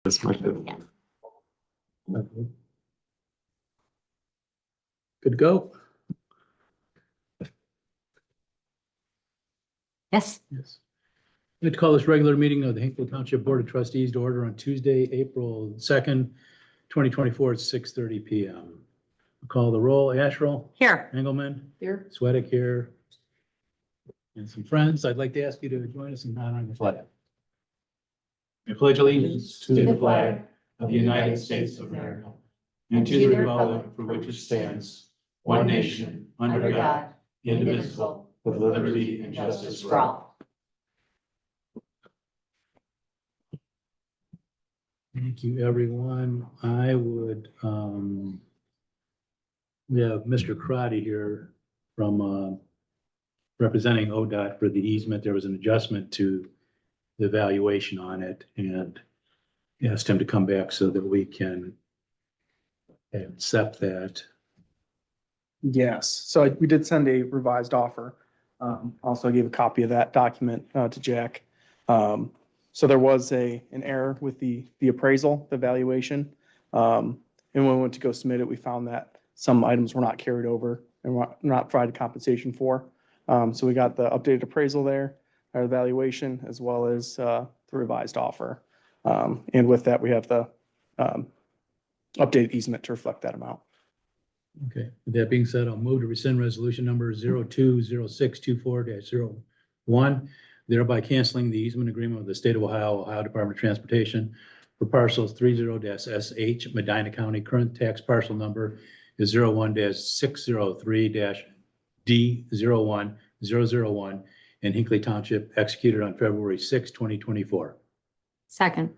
That's my favorite. Good to go? Yes. Yes. I'd like to call this regular meeting of the Hinckley Township Board of Trustees to order on Tuesday, April 2nd, 2024 at 6:30 PM. Call the roll. Asherle, Here. Engelmann, Here. Sweattick here. And some friends. I'd like to ask you to join us in honoring the flag. I pledge allegiance to the flag of the United States of America and to the republic for which it stands, one nation, under God, indivisible, with liberty and justice for all. Thank you, everyone. I would, we have Mr. Crotty here from, representing ODOT for the easement. There was an adjustment to the valuation on it and asked him to come back so that we can accept that. Yes, so we did send a revised offer. Also I gave a copy of that document to Jack. So there was an error with the appraisal, the valuation. And when we went to go submit it, we found that some items were not carried over and were not provided compensation for. So we got the updated appraisal there, our valuation, as well as the revised offer. And with that, we have the updated easement to reflect that amount. Okay, with that being said, I'll move to rescind resolution number 020624-01, thereby canceling the easement agreement with the state of Ohio, Ohio Department of Transportation for parcels 30-SH, Medina County. Current tax parcel number is 01-603-D01001 in Hinckley Township, executed on February 6, 2024. Second.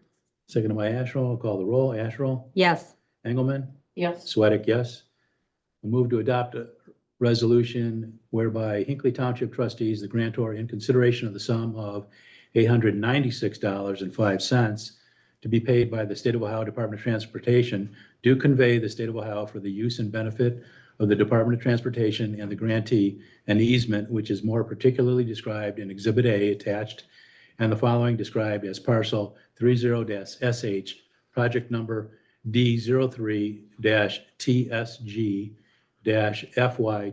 Seconded by Asherle. I'll call the roll. Asherle, Yes. Engelmann, Yes. Sweattick, yes. I move to adopt a resolution whereby Hinckley Township trustees, the grantor, in consideration of the sum of $896.05 to be paid by the State of Ohio Department of Transportation, do convey the State of Ohio for the use and benefit of the Department of Transportation and the grantee an easement which is more particularly described in Exhibit A attached, and the following described as parcel 30-SH, project number D03-TSG-FY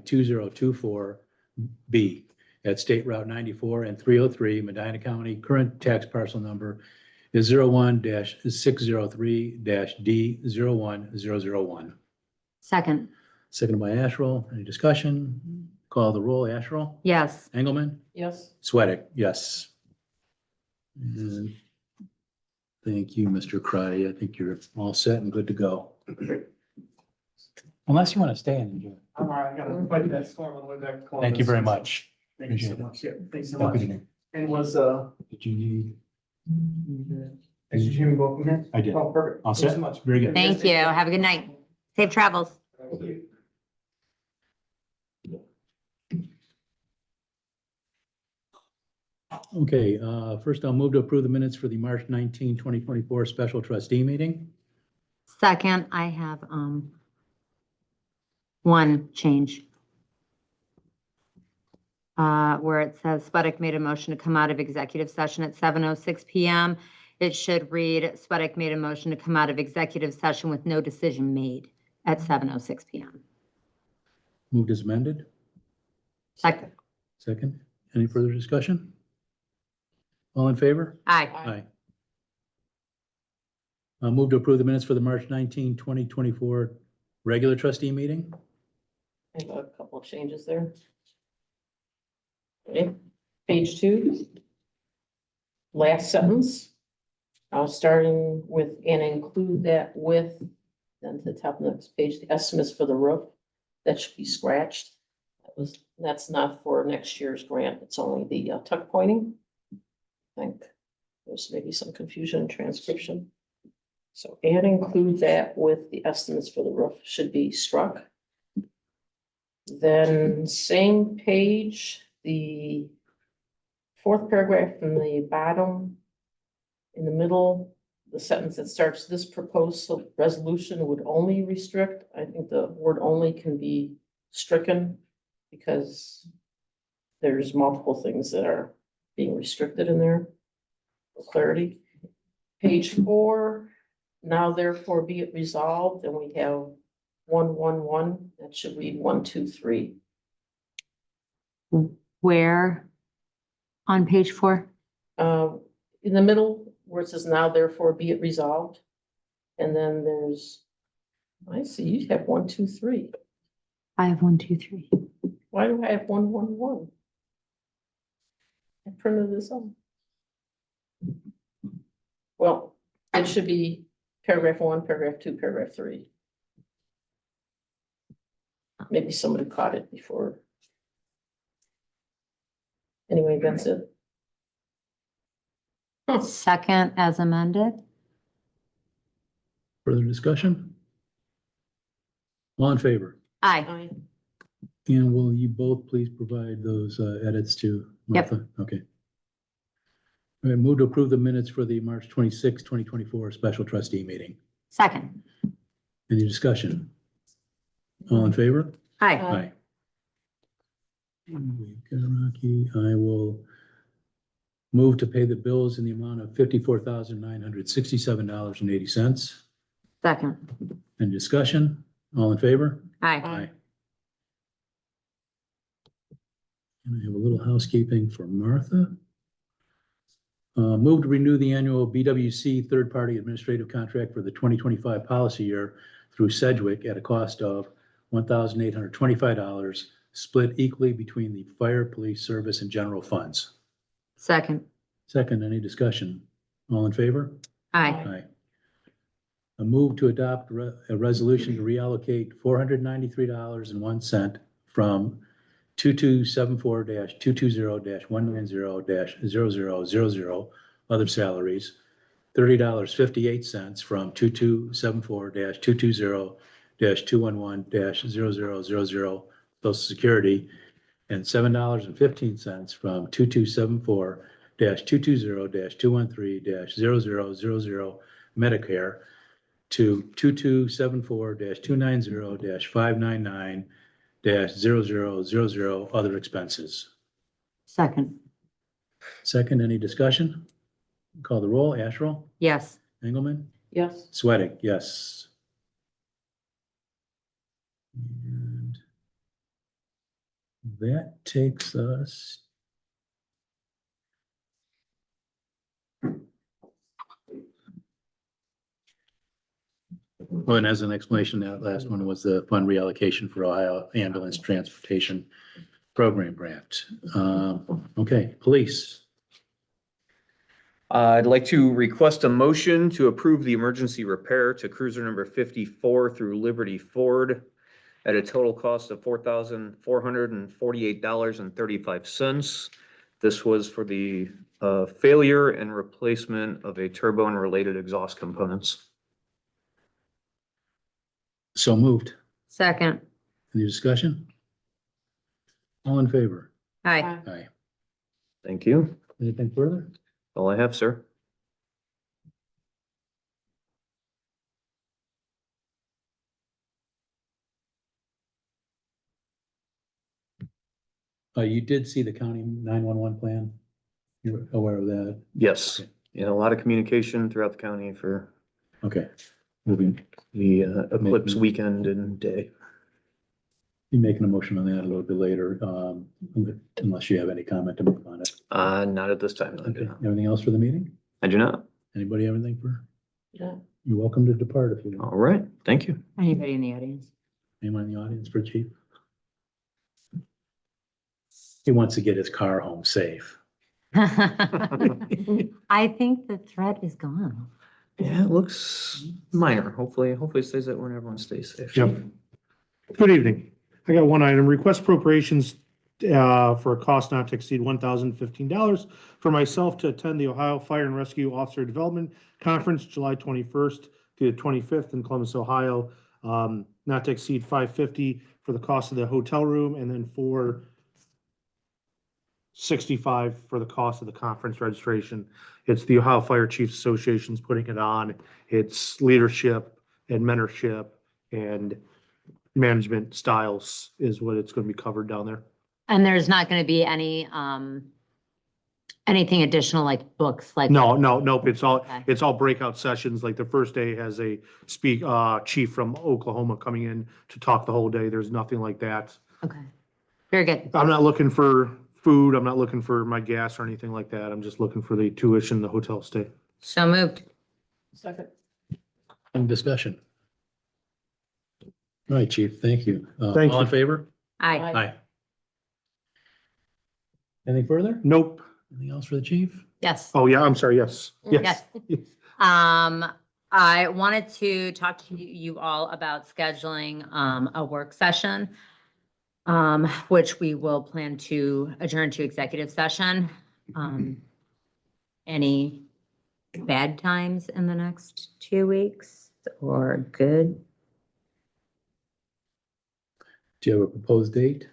2024B at State Route 94 and 303, Medina County. Current tax parcel number is 01-603-D01001. Second. Seconded by Asherle. Any discussion? Call the roll. Asherle, Yes. Engelmann, Yes. Sweattick, yes. And thank you, Mr. Crotty. I think you're all set and good to go. Unless you want to stay and enjoy. I'm all right, I gotta fight that storm on the way back to Columbus. Thank you very much. Thank you so Appreciate it. much. Yeah, thanks so Have a much. good evening. And was, Did you need? did you hear me go from here? I did. Oh, perfect. All Thanks set? so much. Very good. Thank you. Have a good night. Safe travels. Thank you. Okay, first I'll move to approve the minutes for the March 19, 2024 special trustee meeting. Second, I have, one change. Where it says Sweattick made a motion to come out of executive session at 7:06 PM. It should read Sweattick made a motion to come out of executive session with no decision made at 7:06 PM. Moved as amended. Second. Second. Any further discussion? All in favor? Aye. Aye. I'll move to approve the minutes for the March 19, 2024 regular trustee meeting. I have a couple of changes there. Okay, page 2. Last sentence. I was starting with, and include that with, then to the top of the next page, the estimates for the roof. That should be scratched. That's not for next year's grant. It's only the tuck pointing. I think there's maybe some confusion in transcription. So, and include that with the estimates for the roof should be struck. Then same page, the fourth paragraph from the bottom, in the middle, the sentence that starts, this proposed resolution would only restrict. I think the word only can be stricken because there's multiple things that are being restricted in there for clarity. Page 4, now therefore be it resolved, and we have 111, that should read 123. Where on page 4? In the middle where it says now therefore be it resolved. And then there's, I see, you have 123. I have 1, 2, 3. Why do I have 111? I printed this out. Well, it should be paragraph 1, paragraph 2, paragraph 3. Maybe somebody caught it before. Anyway, that's it. Second as amended? Further discussion? All in favor? Aye. And will you both please provide those edits to Yep. Martha? Okay. All right, move to approve the minutes for the March 26, 2024 special trustee meeting. Second. Any discussion? All in favor? Aye. Aye. We've got Rocky. I will move to pay the bills in the amount of $54,967.80. Second. Any discussion? All in favor? Aye. And I have a little housekeeping for Martha. Move to renew the annual BWC third-party administrative contract for the 2025 policy year through Sedgwick at a cost of $1,825, split equally between the fire, police, service, and general funds. Second. Second, any discussion? All in favor? Aye. Aye. A move to adopt a resolution to reallocate $493.01 from 2274-220-190-0000 other salaries, $30.58 from 2274-220-211-0000 Social Security, and $7.15 from 2274-220-213-0000 Medicare to 2274-290-599-0000 other expenses. Second. Second, any discussion? Call the roll. Asherle? Yes. Engelmann? Yes. Sweattick, yes. And that takes us. Well, and as an explanation, that last one was the fund reallocation for Ohio Ambulance Transportation Program Grant. Okay, police. I'd like to request a motion to approve the emergency repair to cruiser number 54 through Liberty Ford at a total cost of $4,448.35. This was for the failure and replacement of a turbo and related exhaust components. So moved. Second. Any discussion? All in favor? Aye. Aye. Thank you. Anything further? All I have, sir. You did see the county 911 plan? You're aware of that? Yes. Okay. Yeah, a lot of communication throughout the county for Okay. moving the eclipse weekend and day. Be making a motion on that a little bit later, unless you have any comment to make on it. Not at this time. No, I do Okay. not. Anything else for the meeting? I do not. Anybody have anything for? Yeah. You're welcome to depart if you want. All right. Thank you. Anybody in the audience? Anyone in the audience for chief? He wants to get his car home safe. I think the threat is gone. Yeah, it looks minor. Hopefully it stays that way when everyone stays safe. Yep. Good evening. I got one item, request appropriations for a cost not to exceed $1,015 for myself to attend the Ohio Fire and Rescue Officer Development Conference, July 21st to the 25th in Columbus, Ohio. Not to exceed $550 for the cost of the hotel room, and then $465 for the cost of the conference registration. It's the Ohio Fire Chiefs Association's putting it on. It's leadership and mentorship and management styles is what it's going to be covered down there. And there's not going to be any Anything additional like books, like? Nope. Okay. It's all breakout sessions. Like the first day has a chief from Oklahoma coming in to talk the whole day. There's nothing like that. Okay, very good. I'm not looking for food. I'm not looking for my gas or anything like that. I'm just looking for the tuition, the hotel stay. So moved. Second. Any discussion? All right, chief, thank you. Thank All in you. favor? Aye. Aye. Anything further? Nope. Anything else for the chief? Yes. Oh, yeah, I'm sorry. Yes. Yes. I wanted to talk to you all about scheduling, a work session, which we will plan to adjourn to executive session. Any bad times in the next 2 weeks or good? Do you have a proposed date?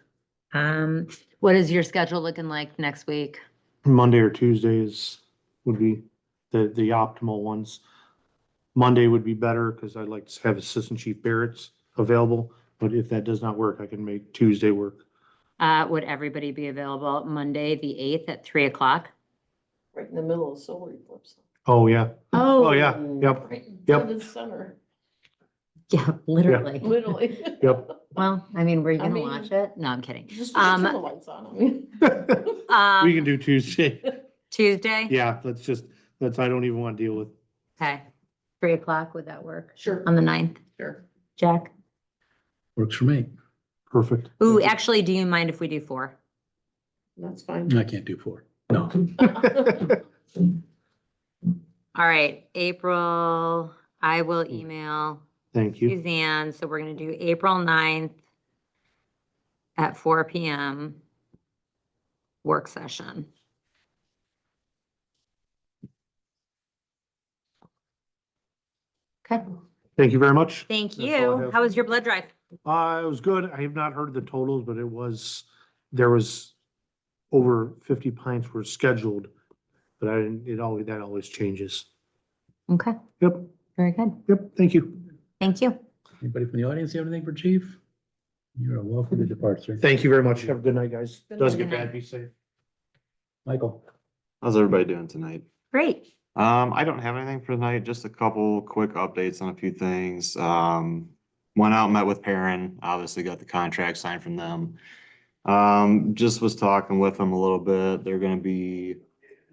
What is your schedule looking like next week? Monday or Tuesdays would be the optimal ones. Monday would be better because I'd like to have Assistant Chief Barrett's available, but if that does not work, I can make Tuesday work. Would everybody be available Monday, the 8th at 3 o'clock? Right in the middle of solar eclipse. Oh, yeah. Oh, yeah. Yep. Right Yep. in the center, yeah, literally. literally. Yep. Well, I mean, were you I gonna mean- watch it? No, I'm kidding. Just turn the lights on. I mean. We can do Tuesday. Tuesday? Yeah, I don't even want to deal with. Okay, 3 o'clock, would that work? Sure. On the 9th, Sure. Jack? Works for me. Perfect. Ooh, actually, do you mind if we do 4? That's fine. I can't do 4. No. All right, April, I will email Thank you. Suzanne, so we're gonna do April 9th at 4 PM work session. Okay, Thank you very much. thank That's all I you. have. How was your blood drive? It was good. I have not heard the totals, but there was over 50 pints were scheduled, but that always changes. Okay, Yep, very good. yep, thank you. Thank you. Anybody from the audience have anything for chief? You're welcome to depart, sir. Thank you very much. Have a good night, guys. Good Doesn't night. get bad, be safe. Michael? How's everybody doing tonight? Great. I don't have anything for tonight, just a couple quick updates on a few things. Went out and met with Perrin, obviously got the contract signed from them. Just was talking with them a little bit. They're gonna be,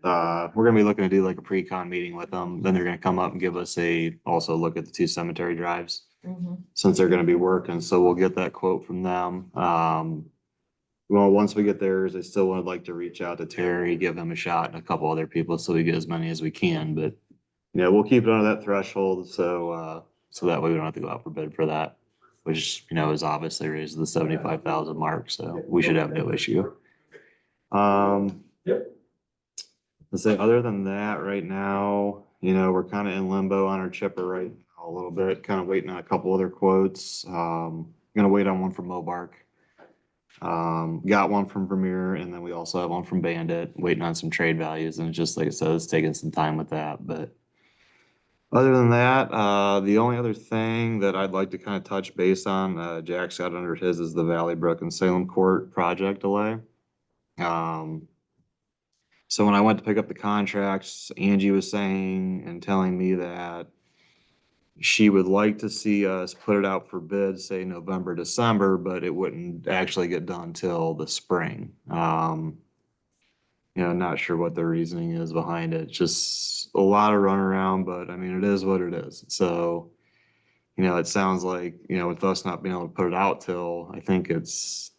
we're gonna be looking to do like a pre-con meeting with them. Then they're gonna come up and give us also look at the 2 cemetery drives, since they're gonna be working, so we'll get that quote from them. Well, once we get theirs, I still would like to reach out to Terry, give him a shot and a couple other people so we get as many as we can, but yeah, we'll keep it under that threshold, so that way we don't have to go out for bid for that, which, is obviously raised to the 75,000 mark, so we should have no issue. Let's say, other than that, right now, we're kind of in limbo on our chipper right now a little bit, kind of waiting on a couple other quotes. Gonna wait on one from Mobark. Got one from Vermeer, and then we also have one from Bandit, waiting on some trade values, and it's just like I said, it's taking some time with that, but other than that, the only other thing that I'd like to kind of touch base on, Jack's got under his, is the Valley Brook and Salem Court project delay. So when I went to pick up the contracts, Angie was saying and telling me that she would like to see us put it out for bid, say November, December, but it wouldn't actually get done till the spring. Not sure what the reasoning is behind it. Just a lot of runaround, but I mean, it is what it is. So, it sounds like, with us not being able to put it out till, I think it's,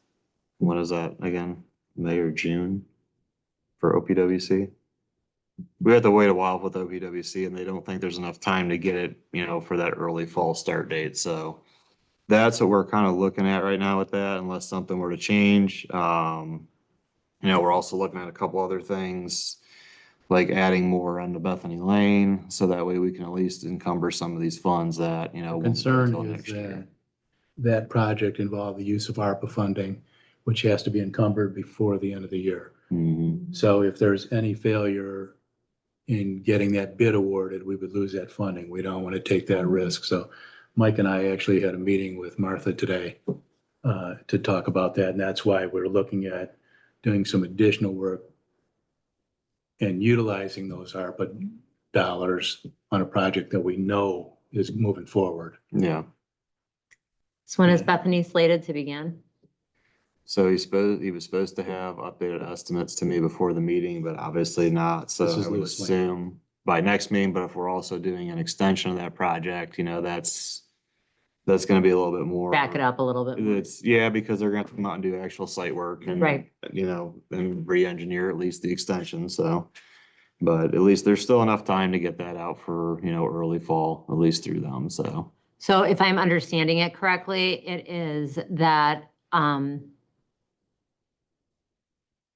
what is that again? May or June for OPWC? We have to wait a while with OPWC, and they don't think there's enough time to get it, for that early fall start date. So that's what we're kind of looking at right now with that, unless something were to change. We're also looking at a couple other things, like adding more onto Bethany Lane, so that way we can at least encumber some of these funds that, won't go Concern until is next year. that project involved the use of ARPA funding, which has to be encumbered before the end of the year. Mhm. So if there's any failure in getting that bid awarded, we would lose that funding. We don't want to take that risk. So Mike and I actually had a meeting with Martha today to talk about that. And that's why we're looking at doing some additional work and utilizing those ARPA dollars on a project that we know is moving forward. Yeah. So when is Yeah. Bethany slated to begin? So he was supposed to have updated estimates to me before the meeting, but obviously not. So This is I would Lewis Lane. assume by next meeting, but if we're also doing an extension of that project, that's gonna be a little bit more. Back it up a little bit more. Yeah, because they're gonna have to come out and do actual site work and. Right. And re-engineer at least the extension, so. But at least there's still enough time to get that out for, early fall, at least through them, so. So if I'm understanding it correctly, it is that,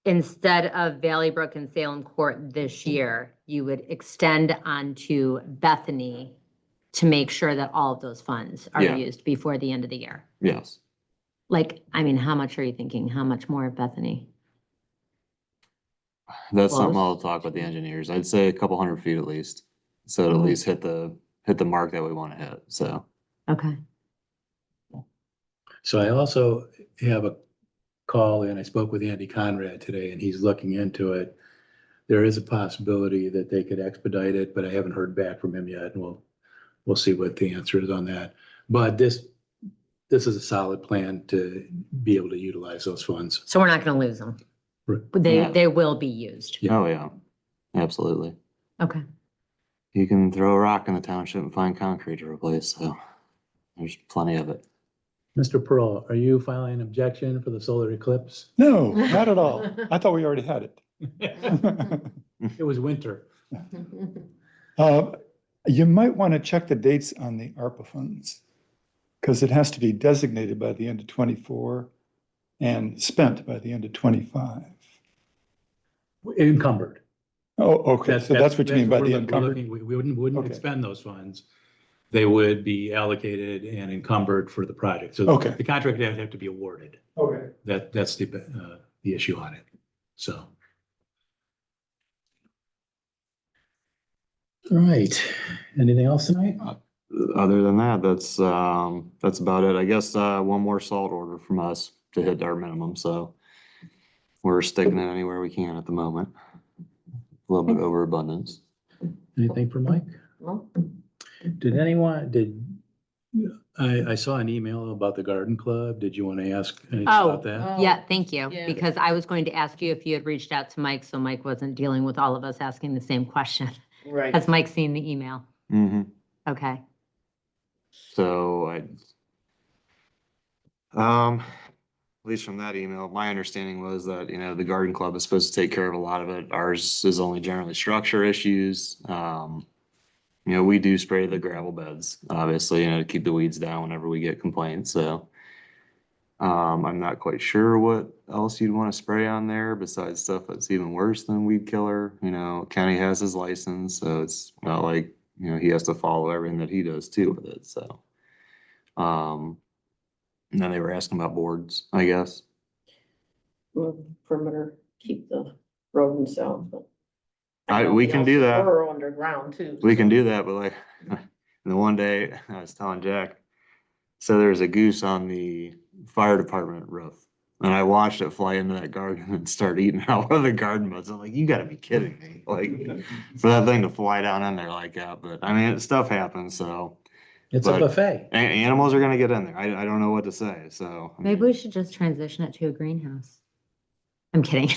instead of Valley Brook and Salem Court this year, you would extend onto Bethany to make sure that all of those funds are Yeah. used before the end of the year. Yes. Like, I mean, how much are you thinking? How much more of Bethany? That's something I'll Close. talk with the engineers. I'd say a couple hundred feet at least. So to at Mhm. least hit the mark that we want to hit, so. Okay. So I also have a call in, I spoke with Andy Conrad today, and he's looking into it. There is a possibility that they could expedite it, but I haven't heard back from him yet, and we'll see what the answer is on that. But this is a solid plan to be able to utilize those funds. So we're not going to lose them. Right. But Yeah. they will be used. Yeah. Oh, yeah, absolutely. Okay. You can throw a rock in the township and find concrete to replace, so there's plenty of it. Mr. Pearl, are you filing an objection for the solar eclipse? No, not at all. I thought we already had it. It was winter. You might want to check the dates on the ARPA funds, because it has to be designated by the end of 24 and spent by the end of 25. Encumbered. Oh, okay, so that's what you mean by we're the look- we're encumbered? looking- We wouldn't Okay. expend those funds. They would be allocated and encumbered for the project. So Okay. the contract would have to be awarded. Okay. That's the issue on it. So. All right. Anything else tonight? Other than that, that's about it. I guess, one more salt order from us to hit our minimum, so. We're sticking it anywhere we can at the moment. A little bit overabundance. Anything for Mike? Well, I saw an email about the garden club. Did you want to ask anything Oh, about that? yeah, thank you. Yeah. Because I was going to ask you if you had reached out to Mike, so Mike wasn't dealing with all of us asking the same question. right. Has Mike seen the email? Mm-hmm. Okay. So at least from that email, my understanding was that, the garden club is supposed to take care of a lot of it. Ours is only generally structure issues. We do spray the gravel beds, obviously, to keep the weeds down whenever we get complaints, so. I'm not quite sure what else you'd want to spray on there besides stuff that's even worse than weed killer. County has his license, so it's not like, he has to follow everything that he does too with it, so. And then they were asking about boards, I guess. Move perimeter, keep the rodents out, but. We can do that. Burrow underground too. We can do that, but like, and the one day I was telling Jack, so there's a goose on the fire department roof. And I watched it fly into that garden and start eating out one of the garden buds. I'm like, you gotta be kidding me. Like, for that thing to fly down in there like that, but I mean, stuff happens, so. It's a But- buffet. Animals are gonna get in there. I don't know what to say, so. I Maybe mean, we should just transition it to a greenhouse. I'm kidding.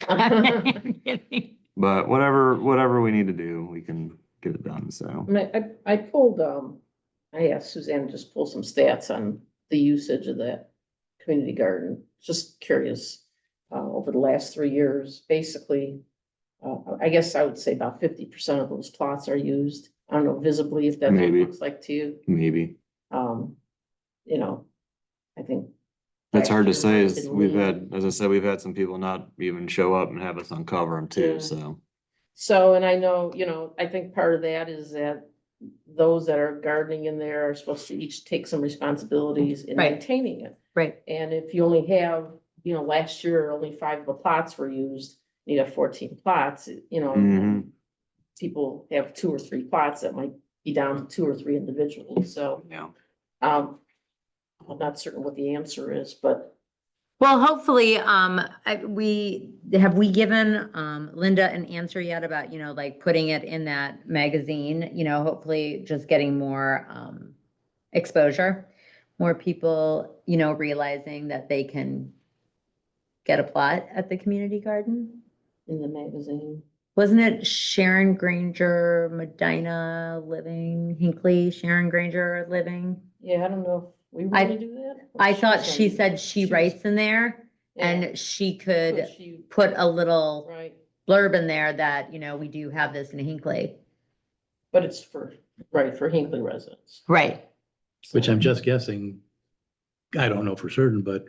I'm kidding. But whatever we need to do, we can get it done, so. I pulled, I asked Suzanne to just pull some stats on the usage of that community garden. Just curious, over the last 3 years, basically, I guess I would say about 50% of those plots are used. I don't know visibly if that's what it Maybe. looks like to you. Maybe. I think. It's hard to last year say, might is have been we've lean. had, as I said, we've had some people not even show up and have us uncover them too, Yeah. so. So, and I know, I think part of that is that those that are gardening in there are supposed to each take some responsibilities in Right. maintaining it. Right. And if you only have, last year, only 5 of the plots were used, you have 14 plots, Mhm. people have 2 or 3 plots that might be down to 2 or 3 individuals, so, Yeah. I'm not certain what the answer is, but Well, hopefully, have we given, Linda an answer yet about, like putting it in that magazine, hopefully just getting more, exposure, more people, realizing that they can get a plot at the community garden. In the magazine. Wasn't it Sharon Granger, Medina Living, Hinckley, Sharon Granger Living? Yeah, I don't know if we were I- gonna do that. I Or thought was she gonna said she was- writes in there yeah, and she could could she- put a little Right, blurb in there that, we do have this in Hinckley. but it's for Hinckley residents. Right. Which I'm just guessing, I don't know for certain, but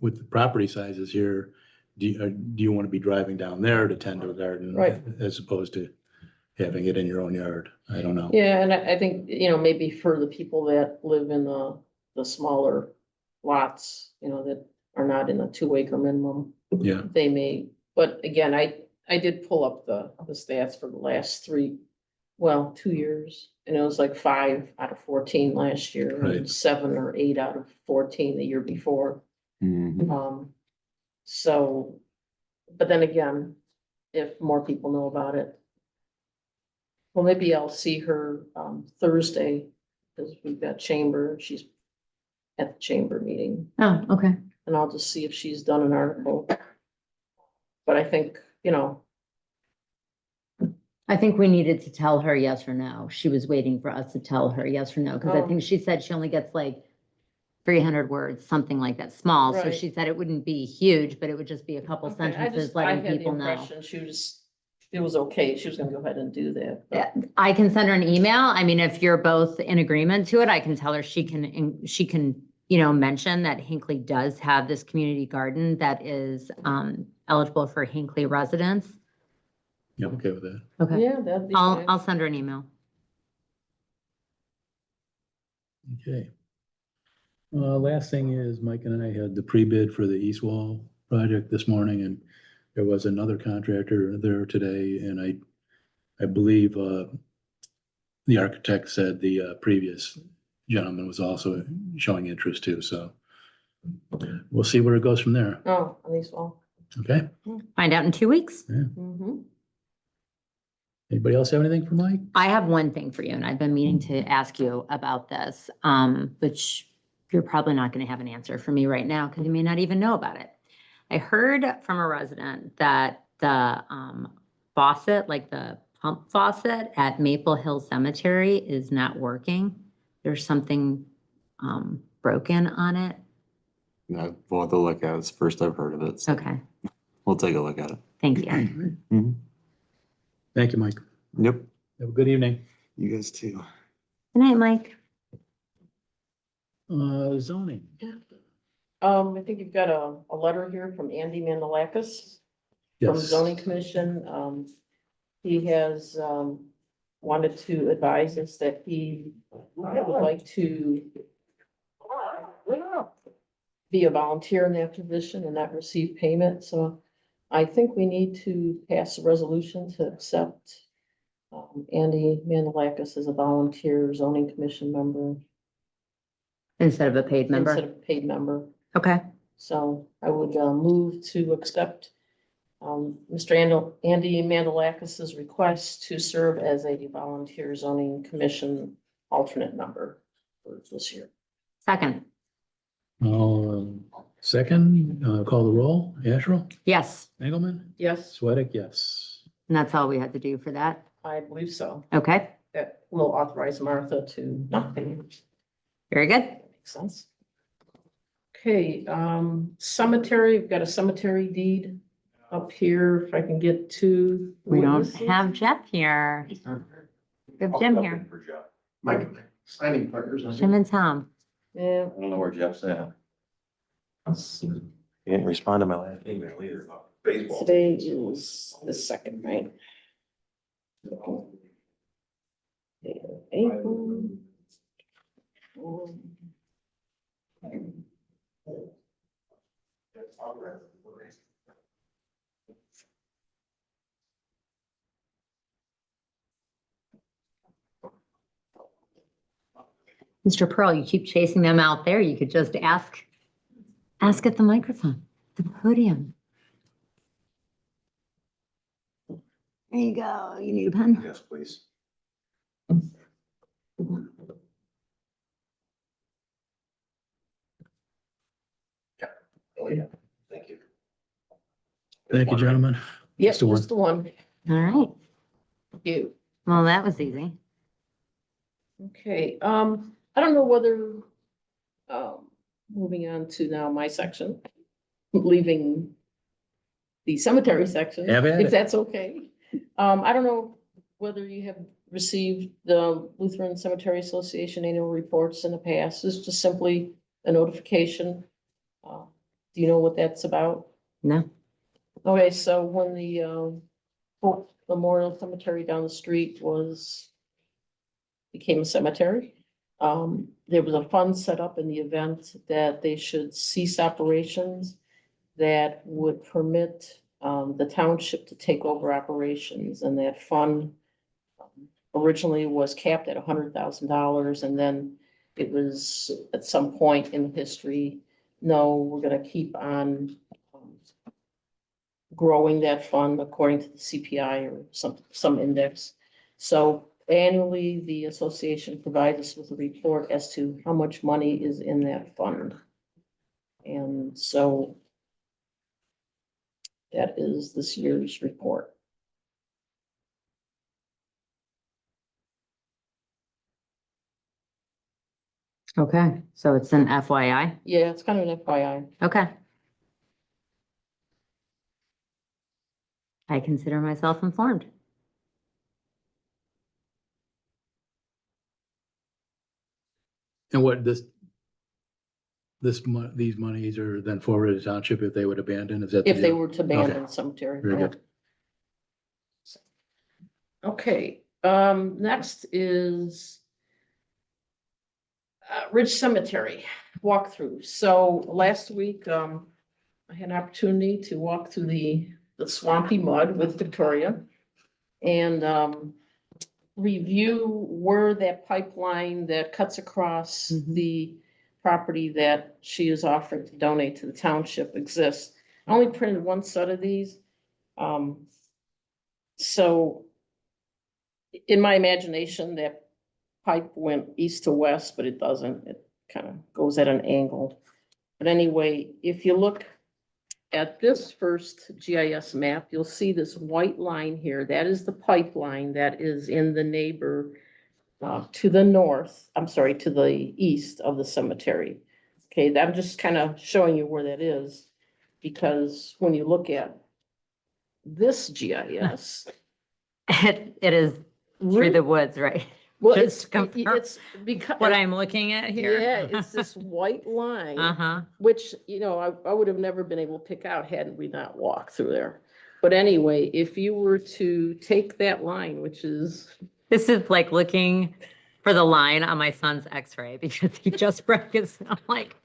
with the property sizes here, do you want to be driving down there to tend to a garden? Right. As opposed to having it in your own yard? I don't know. Yeah, and I think, maybe for the people that live in the smaller lots, that are not in a 2 acre minimum, Yeah, they may, but again, I did pull up the stats for the last 2 years. And it was like 5 out of 14 last year, and Right. 7 or 8 out of 14 the year before. Mhm. So, but then again, if more people know about it. Well, maybe I'll see her, Thursday, because we've got chamber, she's at the chamber meeting, Oh, okay. and I'll just see if she's done an article. But I think, I think we needed to tell her yes or no. She was waiting for us to tell her yes or no, because I Oh. think she said she only gets like 300 words, something like that, small. So Right. she said it wouldn't be huge, but it would just be a couple okay, I sentences just, I letting had the people know. impression it was okay, she was gonna go ahead and do that. but- Yeah, I can send her an email. I mean, if you're both in agreement to it, I can tell her she can, mention that Hinckley does have this community garden that is eligible for Hinckley residents. yeah, okay with that. Okay, Yeah, that'd be I'll fine. send her an email. Okay. Last thing is Mike and I had the pre-bid for the east wall project this morning, and there was another contractor there today, and I believe the architect said the previous gentleman was also showing interest too, so we'll see where it goes from there. Oh, at least, well. Okay? Find out in 2 weeks. Mhm. Anybody else have anything for Mike? I have one thing for you, and I've been meaning to ask you about this, which you're probably not going to have an answer for me right now because you may not even know about it. I heard from a resident that the faucet, like the pump faucet at Maple Hill Cemetery is not working. There's something broken on it. Yeah, we'll have to look at it. It's the first I've heard of it. So Okay, we'll take a look at it. thank you. Mhm. Thank you, Mike. Yep, Have a good evening. you guys too. Good night, Mike. Zoning. I think you've got a letter here from Andy Mandalakis from Yes. zoning commission. He has, wanted to advise us that he would like to be a volunteer in that position and not receive payment, so I think we need to pass a resolution to accept Andy Mandalakis as a volunteer zoning commission member Instead of a paid instead member. of a paid member. Okay, So I would move to accept Mr. Andy Mandalakis's request to serve as a volunteer zoning commission alternate member for this year. second. Second, call the roll. Asherle? Yes, Engelmann? Yes, Sweattick, yes. and that's all we had to do for that. I believe so. Okay, That will authorize Martha to not pay. very good. That makes sense. Okay, cemetery, we've got a cemetery deed up here, if I can get to. We don't witnesses. have Jeff here. We have Jim here. My signing partners. Jim and Tom. Yeah, I don't know where Jeff's at. He didn't respond to my last email either about baseball. today is the second, right? April. Mr. Pearl, you keep chasing them out there. You could just ask Ask at the microphone, the podium. There you go. You need a pen? Yes, please. Oh, yeah. Thank you. Thank you, gentlemen. Yes, Just the one. just the one. All right. You. Well, that was easy. Okay, I don't know whether, moving on to now my section, leaving the cemetery section, Have at if it. that's okay. I don't know whether you have received the Lutheran Cemetery Association annual reports in the past. It's just simply a notification. Do you know what that's about? No. Okay, so when the Hope Memorial Cemetery down the street became a cemetery, there was a fund set up in the event that they should cease operations that would permit the township to take over operations, and that fund originally was capped at $100,000, and then it was at some point in history, no, we're gonna keep on growing that fund according to the CPI or some index. So annually, the association provides us with a report as to how much money is in that fund. And so that is this year's report. Okay, so it's an FYI. Yeah, it's kind of an FYI. Okay. I consider myself informed. And what these monies are then forwarded to township if they would abandon, is that? the If they deal? were to abandon the cemetery. Very good. Okay, next is Ridge Cemetery walkthrough. So last week, I had an opportunity to walk through the swampy mud with Victoria and review where that pipeline that cuts across Mhm. the property that she is offering to donate to the township exists. I only printed one set of these. So in my imagination, that pipe went east to west, but it doesn't. It kind of goes at an angle. But anyway, if you look at this first GIS map, you'll see this white line here. That is the pipeline that is in the neighbor to the north, I'm sorry, to the east of the cemetery. Okay, I'm just kind of showing you where that is, because when you look at this GIS, It is through the woods, right? well, Just it's, to confirm it's because. What I'm looking at here. Yeah, it's this white line. Uh-huh. Which, you know, I would have never been able to pick out hadn't we not walked through there. But anyway, if you were to take that line, which is, This is like looking for the line on my son's x-ray because he just broke his, I'm like,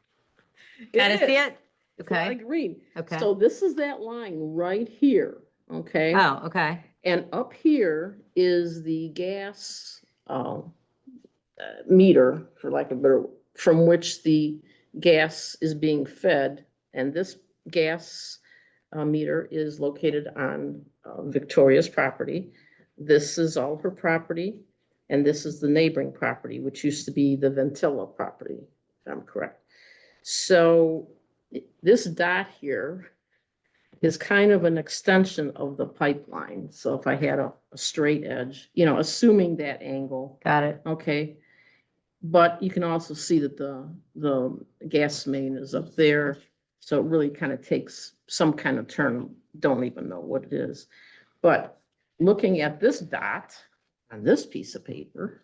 gotta see it? it's not Okay. like green. Okay. So this is that line right here, okay? Oh, okay. And up here is the gas meter, for lack of a better, from which the gas is being fed. And this gas meter is located on Victoria's property. This is all her property, and this is the neighboring property, which used to be the Ventilla property, if I'm correct. So this dot here is kind of an extension of the pipeline. So if I had a straight edge, you know, assuming that angle, Got it. okay. But you can also see that the gas main is up there. So it really kind of takes some kind of turn. Don't even know what it is. But looking at this dot on this piece of paper,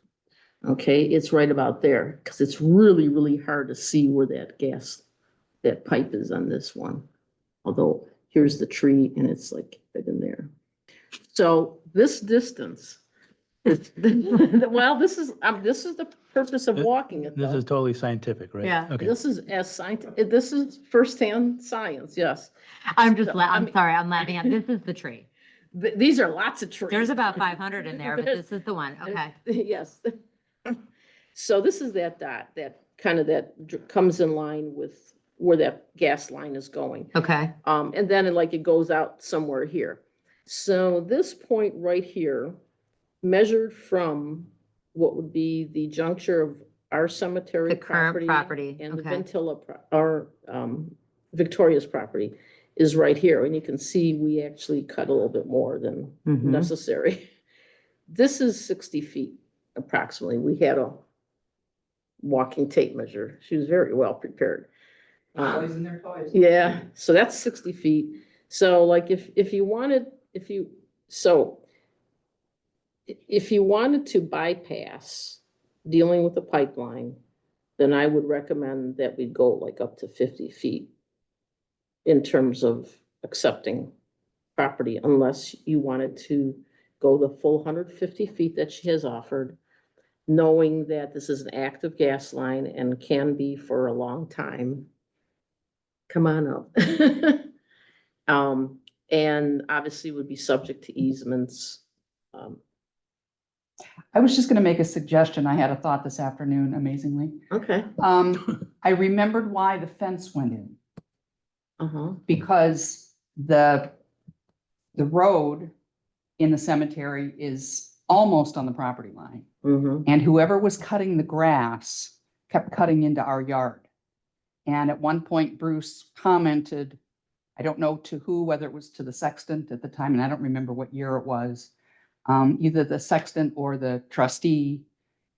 okay, it's right about there because it's really, really hard to see where that pipe is on this one. Although here's the tree and it's like right in there. So this distance is, well, this is the purpose of walking it This though. is totally scientific, right? Yeah. Okay. This is as scientific, this is firsthand science, yes. I'm just, I I'm mean- sorry, I'm laughing at, this is the tree. These are lots of trees. There's about 500 in there, but this is the one. Okay. Yes. So this is that dot, that kind of comes in line with where that gas line is going. Okay, And then it goes out somewhere here. So this point right here, measured from what would be the juncture of our cemetery the current property property, and the okay. Ventilla, our Victoria's property is right here. And you can see we actually cut a little bit more than Mhm. necessary. This is 60 feet approximately. We had a walking tape measure. She was very well prepared. Toys in their toys. Yeah, so that's 60 feet. So like if you wanted, if you wanted to bypass dealing with the pipeline, then I would recommend that we go like up to 50 feet in terms of accepting property, unless you wanted to go the full 150 feet that she has offered, knowing that this is an active gas line and can be for a long time. Come on up. And obviously would be subject to easements. I was just gonna make a suggestion. I had a thought this afternoon, amazingly. Okay. I remembered why the fence went in, Uh-huh. because the road in the cemetery is almost on the property line. Mm-hmm. And whoever was cutting the grass kept cutting into our yard. And at one point, Bruce commented, I don't know to who, whether it was to the sexton at the time, and I don't remember what year it was, either the sexton or the trustee,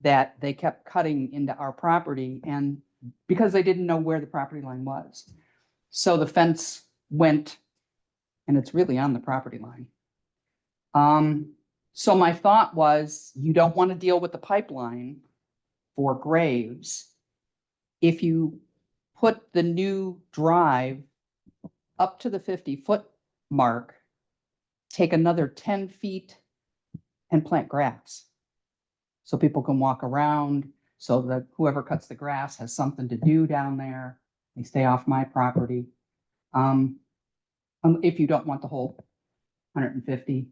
that they kept cutting into our property, and because they didn't know where the property line was. So the fence went, and it's really on the property line. So my thought was, you don't want to deal with the pipeline for graves. If you put the new drive up to the 50-foot mark, take another 10 feet and plant grass. So people can walk around, so that whoever cuts the grass has something to do down there. They stay off my property. If you don't want the whole 150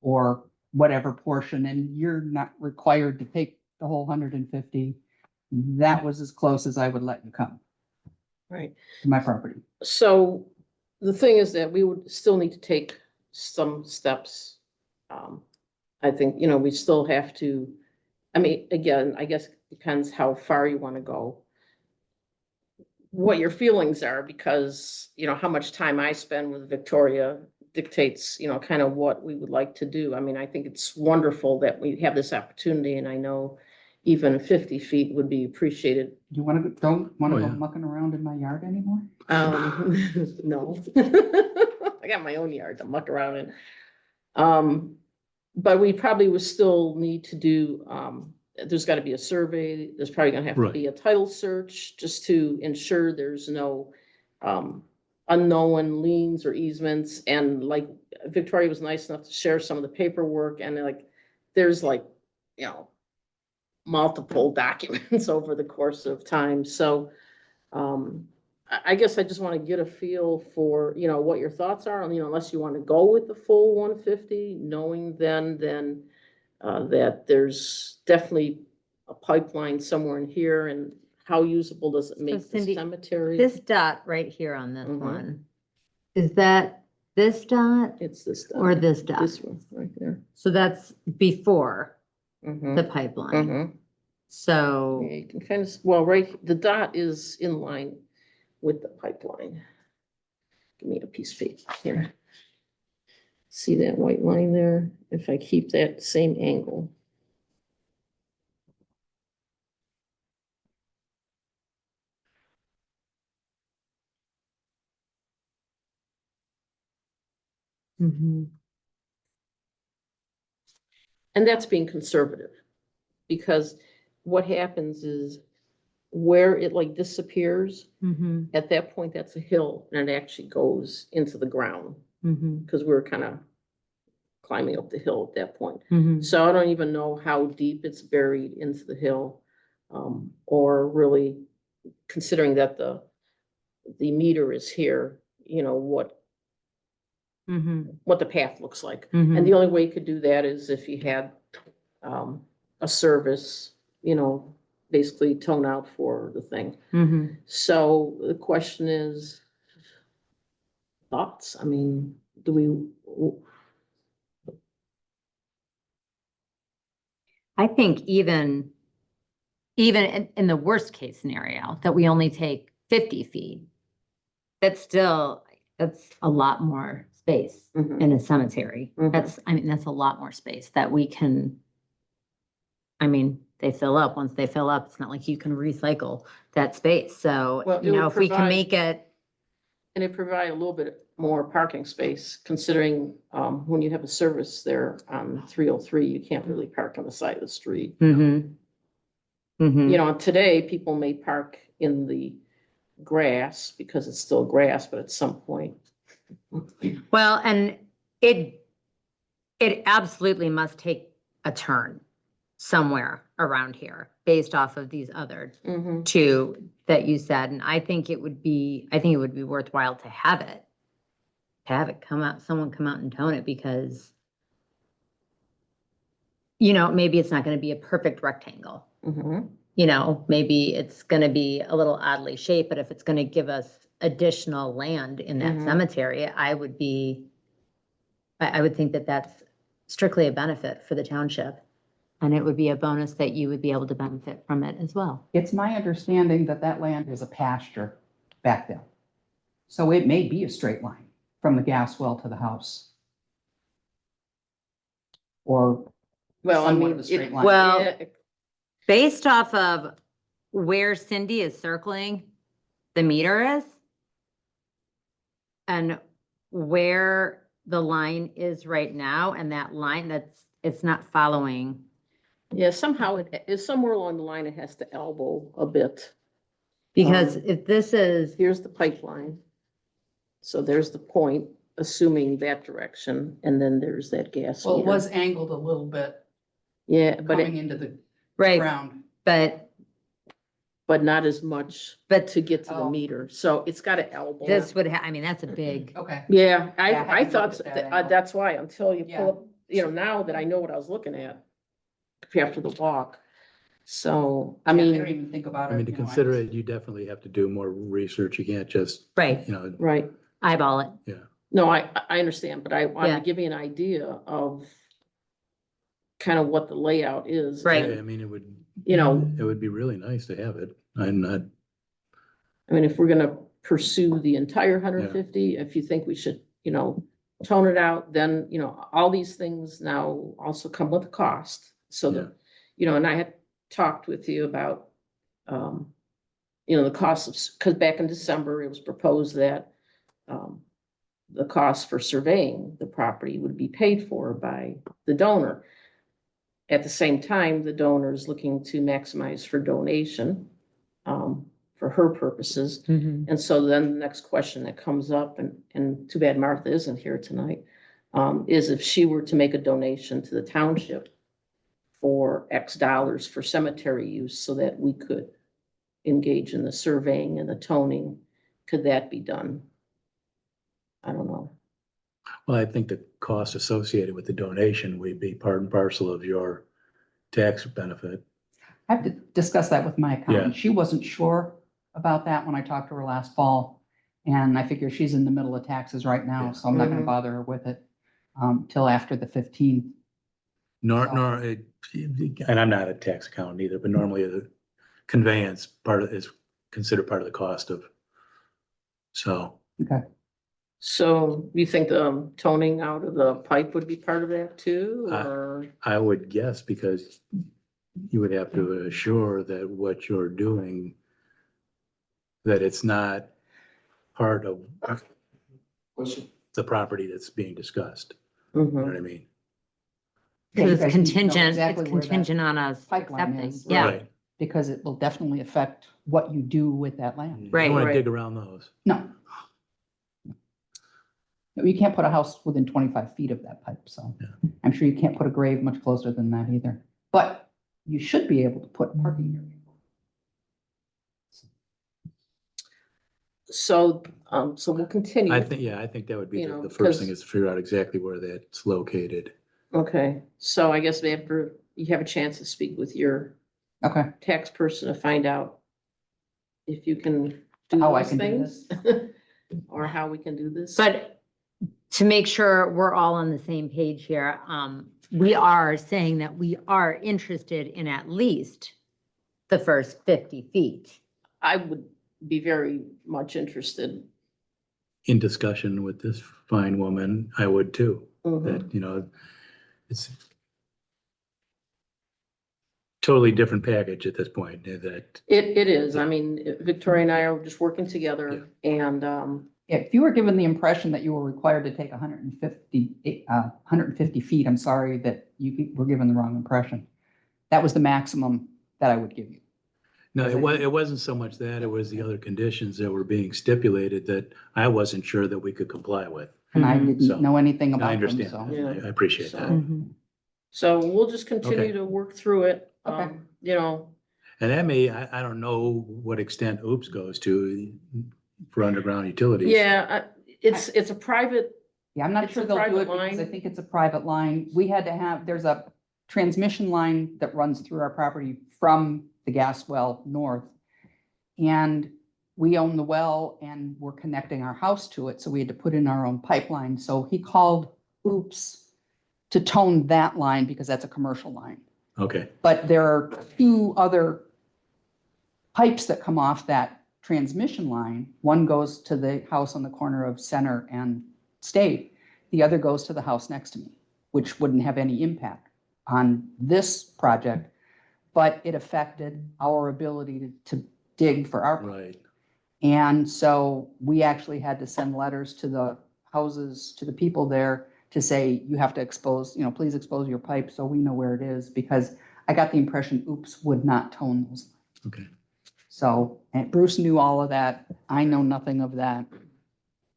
or whatever portion, and you're not required to take the whole 150, that was as close as I would let you come Right. to my property. So the thing is that we would still need to take some steps. I think, we still have to, I mean, again, I guess it depends how far you want to go. What your feelings are, because, how much time I spend with Victoria dictates, kind of what we would like to do. I mean, I think it's wonderful that we have this opportunity, and I know even 50 feet would be appreciated. You want to, don't want Oh, to go yeah. mucking around in my yard anymore? No. I got my own yard to muck around in. But we probably would still need to do, there's got to be a survey. There's probably gonna have to be a title search just to ensure there's no unknown liens or easements. And like Victoria was nice enough to share some of the paperwork, and there's multiple documents over the course of time. So I guess I just want to get a feel for, what your thoughts are on, unless you want to go with the full 150, knowing then that there's definitely a pipeline somewhere in here, and how usable does it make the Cindy, cemetery? this dot right here on this Mhm. one, is that this dot It's this. or this dot? This one, right there. So that's before Mhm. the pipeline. Mhm. So, Yeah, you can kind of, well, right, the dot is in line with the pipeline. Give me a piece of paper here. See that white line there? If I keep that same angle. mhm, And that's being conservative, because what happens is where it disappears, mhm, at that point, that's a hill, and it actually goes into the ground, mhm, because we're kind of climbing up the hill at that point. mhm. So I don't even know how deep it's buried into the hill, or really considering that the meter is here, Mhm, what the path looks like. mhm. And the only way you could do that is if you had a service, basically tone out for the thing. Mhm. So the question is, thoughts? I mean, do we, I think even in the worst case scenario, that we only take 50 feet, that's a lot more space Mhm. in a cemetery. Mhm. That's a lot more space that we can, I mean, they fill up. Once they fill up, it's not like you can recycle that space. So, Well, it you know, would if we can provide- make it, and it provide a little bit more parking space, considering, when you have a service there on 303, you can't really park on the side of the street. mhm. Mhm. You know, today, people may park in the grass because it's still grass, but at some point. Well, and it absolutely must take a turn somewhere around here based off of these other Mhm. two that you said. And I think it would be worthwhile to have it. Someone come out and tone it because, you know, maybe it's not going to be a perfect rectangle. Mhm. You know, maybe it's going to be a little oddly shaped, but if it's going to give us additional land in that Mhm. cemetery, I would think that that's strictly a benefit for the township. And it would be a bonus that you would be able to benefit from it as well. It's my understanding that that land is a pasture back then. So it may be a straight line from the gas well to the house. Or Well, I somewhat mean, of a straight it, line. Well, yeah, based off of where Cindy is circling the meter is and where the line is right now, and that line it's not following. yeah, somehow it is somewhere along the line, it has to elbow a bit. Because Um, if this is, Here's the pipeline. So there's the point, assuming that direction, and then there's that gas Well, it meter. was angled a little bit Yeah, but coming it, into the right, ground. but but not as much But- to get to the Oh. meter. So it's got to elbow. this would, that's a big, Okay. Yeah, Yeah, I I haven't looked thought, at that angle. that's why, until you Yeah. pull up, you know, now that I know what I was looking at after the walk. So, I I mean. didn't even think about it. I mean, to you know, consider just- it, you definitely have to do more research. You can't just, right, you know, Right. eyeball it. yeah. No, I understand, but I wanted Yeah. to give you an idea of kind of what the layout is. Right. I and, mean, You know, it would be really nice to have it. I'm not, I mean, if we're gonna pursue the entire 150, if you think we should, you know, tone it out, then, you know, all these things now also come with a cost. So Yeah. the, you know, and I had talked with you about, you know, the cost of, because back in December, it was proposed that, the cost for surveying the property would be paid for by the donor. At the same time, the donor is looking to maximize for donation, for her purposes. Mhm. And so then the next question that comes up, and too bad Martha isn't here tonight, is if she were to make a donation to the township for X dollars for cemetery use so that we could engage in the surveying and the toning, could that be done? I don't know. well, I think the cost associated with the donation would be part and parcel of your tax benefit. I have to discuss that with my accountant. Yeah. She wasn't sure about that when I talked to her last fall. And I figure she's in the middle of taxes right now, Yeah. so I'm not gonna Mhm. bother her with it till after the 15th. And I'm not a tax accountant either, but normally the conveyance is considered part of the cost of. So, Okay. So you think the toning out of the pipe would be part of that too, Uh, or? I would guess because you would have to assure that what you're doing, that it's not part of the property that's being discussed. You know Mhm. what I mean? Yeah, you Because guys it's need to know contingent, exactly it's where that contingent on us pipeline accepting, is, yeah, Right. Because it will definitely affect what you do with that land. You Right. don't want to Right. dig around those. No. You can't put a house within 25 feet of that pipe, so Yeah. I'm sure you can't put a grave much closer than that either. But you should be able to put parking area. So, so we'll continue. I think that would be You know, the first thing 'cause- is to figure out exactly where that's located. Okay, so I guess after you have a chance to speak with your Okay. tax person to find out if you can do How I those can do things. Or how we can do this. But to make sure we're all on the same page here, we are saying that we are interested in at least the first 50 feet. I would be very much interested. In discussion with this fine woman, I would too, Mhm. that, you know, it's totally different package at this point, that, It is. I mean, Victoria and I are just working together and, If you were given the impression that you were required to take 150 feet, I'm sorry that you were given the wrong impression. That was the maximum that I would give you. no, it wasn't so much that, it was the other conditions that were being stipulated that I wasn't sure that we could comply with. And I Mhm. So, didn't know anything I about them, understand, so. that. I appreciate that. Mhm. so we'll just continue Okay. to work through it. Okay. You know, And that may, I don't know what extent OOPS goes to for underground utilities. yeah, it's a private, Yeah, I'm not It's sure a they'll do private it because I line. think it's a private line. We had to have, there's a transmission line that runs through our property from the gas well north. And we own the well and we're connecting our house to it, so we had to put in our own pipeline. So he called Oops to tone that line because that's a commercial line. Okay, But there are two other pipes that come off that transmission line. One goes to the house on the corner of Center and State. The other goes to the house next to me, which wouldn't have any impact on this project, but it affected our ability to dig for our. right. And so we actually had to send letters to the houses, to the people there to say, you have to expose, please expose your pipe so we know where it is, because I got the impression Oops would not tone those. Okay. So, and Bruce knew all of that. I know nothing of that.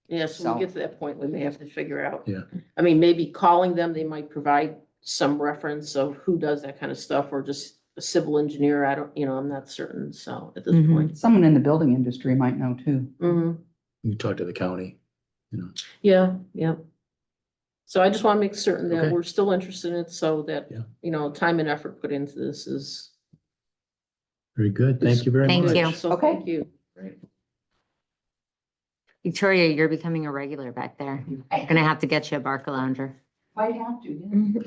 yeah, so we'll So- get to that point, we may have to figure out. Yeah. I mean, maybe calling them, they might provide some reference of who does that kind of stuff, or just a civil engineer. I don't, I'm not certain, so at this Mhm. point. Someone in the building industry might know too. Mhm. You talk to the county, Yeah, yeah. So I just want to make certain that Okay. we're still interested in it, so that, Yeah. time and effort put into this is. Very good. Thank you very Thank much. you. So Okay. thank you. Right. Victoria, you're becoming a regular back there. I'm gonna have to get you a Barca lounger. Might have to, yeah.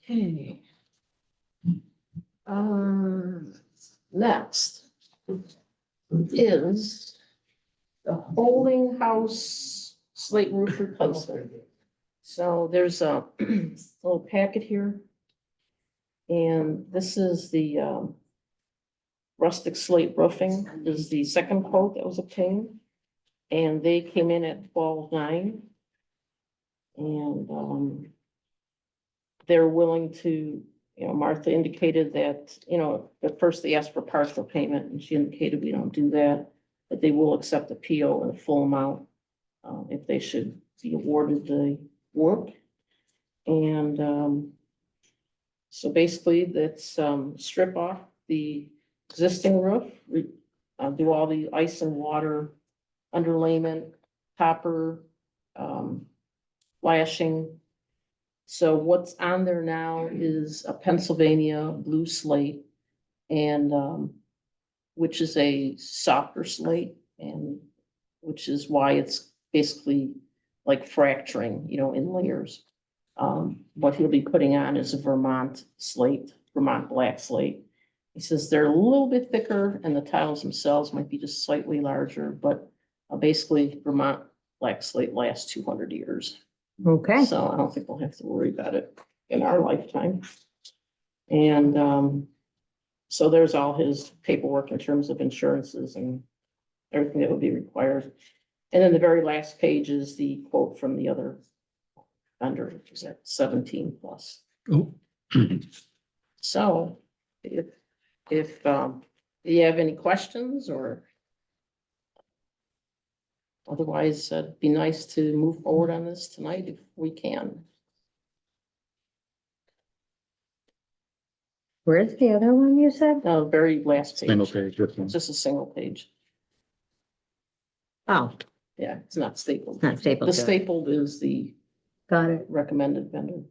Okay. Next is the holding house slate roof replacement. So there's a little packet here. And this is the rustic slate roofing is the second quote that was obtained. And they came in at 12.9. And they're willing to, Martha indicated that, at first they asked for partial payment and she indicated we don't do that, but they will accept the PO in full amount if they should be awarded the work. And so basically that's strip off the existing roof, do all the ice and water underlayment, copper, flashing. So what's on there now is a Pennsylvania blue slate and which is a softer slate, and which is why it's basically like fracturing, in layers. What he'll be putting on is a Vermont slate, Vermont black slate. He says they're a little bit thicker and the tiles themselves might be just slightly larger, but basically Vermont black slate lasts 200 years. Okay. So I don't think we'll have to worry about it in our lifetime. And so there's all his paperwork in terms of insurances and everything that would be required. And then the very last page is the quote from the other vendor, which is at 17 plus. Oh. So if you have any questions or otherwise, it'd be nice to move forward on this tonight if we can. Where's the other one you said? The very last Single page, page, this one. just a single page. Oh, Yeah, it's not stapled. it's not stapled The to it. stapled is the Got it. recommended vendor.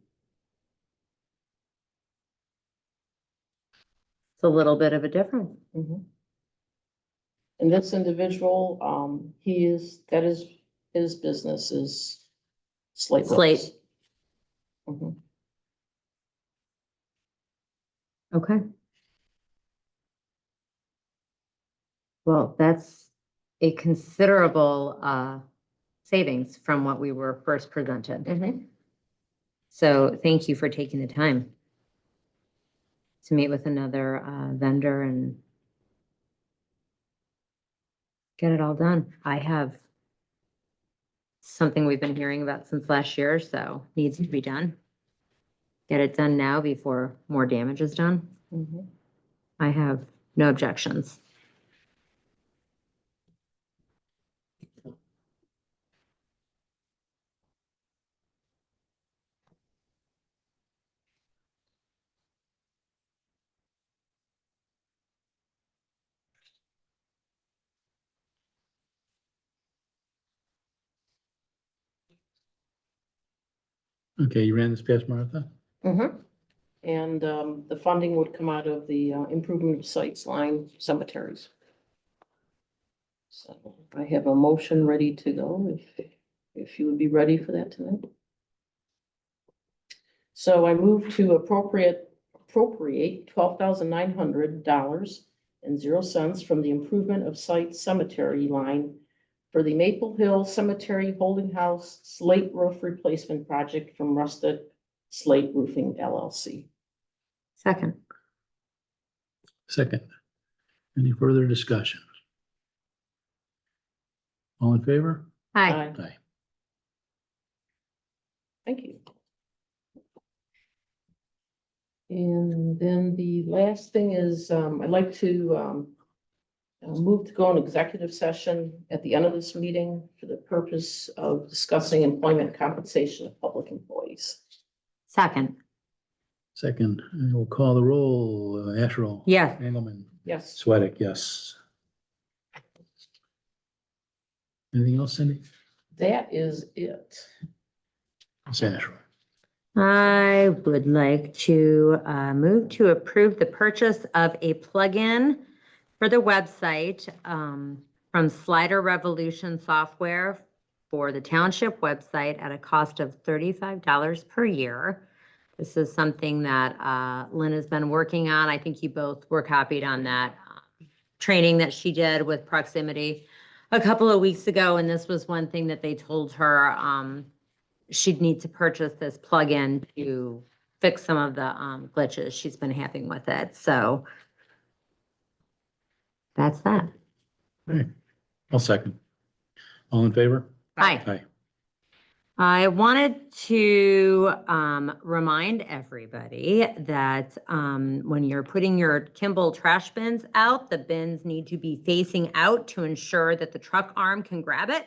It's a little bit of a difference. Mhm. And this individual, that is, his business is slate roofs. Slate. Mhm. Okay. Well, that's a considerable savings from what we were first presented. Mhm. So thank you for taking the time to meet with another vendor and get it all done. I have something we've been hearing about since last year, so needs to be done. Get it done now before more damage is done. Mhm. I have no objections. Okay, you ran this past Martha? Mhm. And the funding would come out of the improvement of sites line cemeteries. So I have a motion ready to go, if you would be ready for that tonight. So I move to appropriate $12,900.00 from the improvement of site cemetery line for the Maple Hill Cemetery Holding House slate roof replacement project from Rustic Slate Roofing LLC. Second. Second. Any further discussion? All in favor? Hi. Aye. Aye. Thank you. And then the last thing is, I'd like to move to go on executive session at the end of this meeting for the purpose of discussing employment compensation of public employees. Second. Second, and we'll call the roll. Asherle? Yes. Engelmann? Yes. Sweattick, yes. Anything else, Cindy? That is it. Ms. Asherle? I would like to move to approve the purchase of a plugin for the website from Slider Revolution Software for the township website at a cost of $35 per year. This is something that Lynn has been working on. I think you both were copied on that training that she did with proximity a couple of weeks ago. And this was one thing that they told her she'd need to purchase this plugin to fix some of the glitches she's been having with it. So that's that. I'll second. All in favor? Hi. Aye. I wanted to remind everybody that when you're putting your Kimball trash bins out, the bins need to be facing out to ensure that the truck arm can grab it.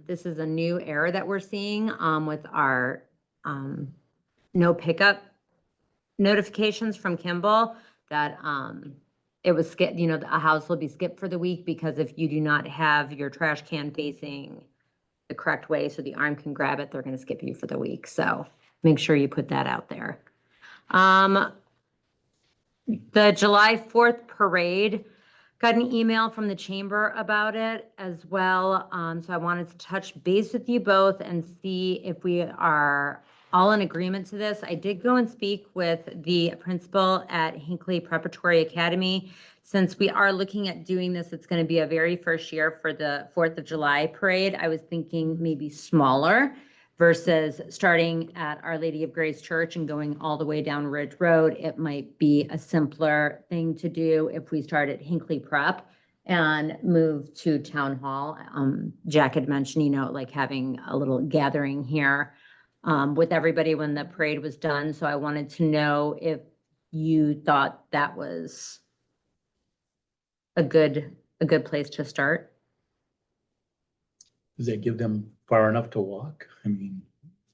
This is a new error that we're seeing with our no pickup notifications from Kimball that it was skipped, a house will be skipped for the week because if you do not have your trash can facing the correct way so the arm can grab it, they're going to skip you for the week. So make sure you put that out there. The July 4th parade, got an email from the chamber about it as well. So I wanted to touch base with you both and see if we are all in agreement to this. I did go and speak with the principal at Hinckley Preparatory Academy. Since we are looking at doing this, it's going to be a very first year for the 4th of July parade. I was thinking maybe smaller versus starting at Our Lady of Grace Church and going all the way down Ridge Road. It might be a simpler thing to do if we start at Hinckley Prep and move to Town Hall. Jack had mentioned, like having a little gathering here with everybody when the parade was done. So I wanted to know if you thought that was a good place to start. Does that give them far enough to walk? I mean,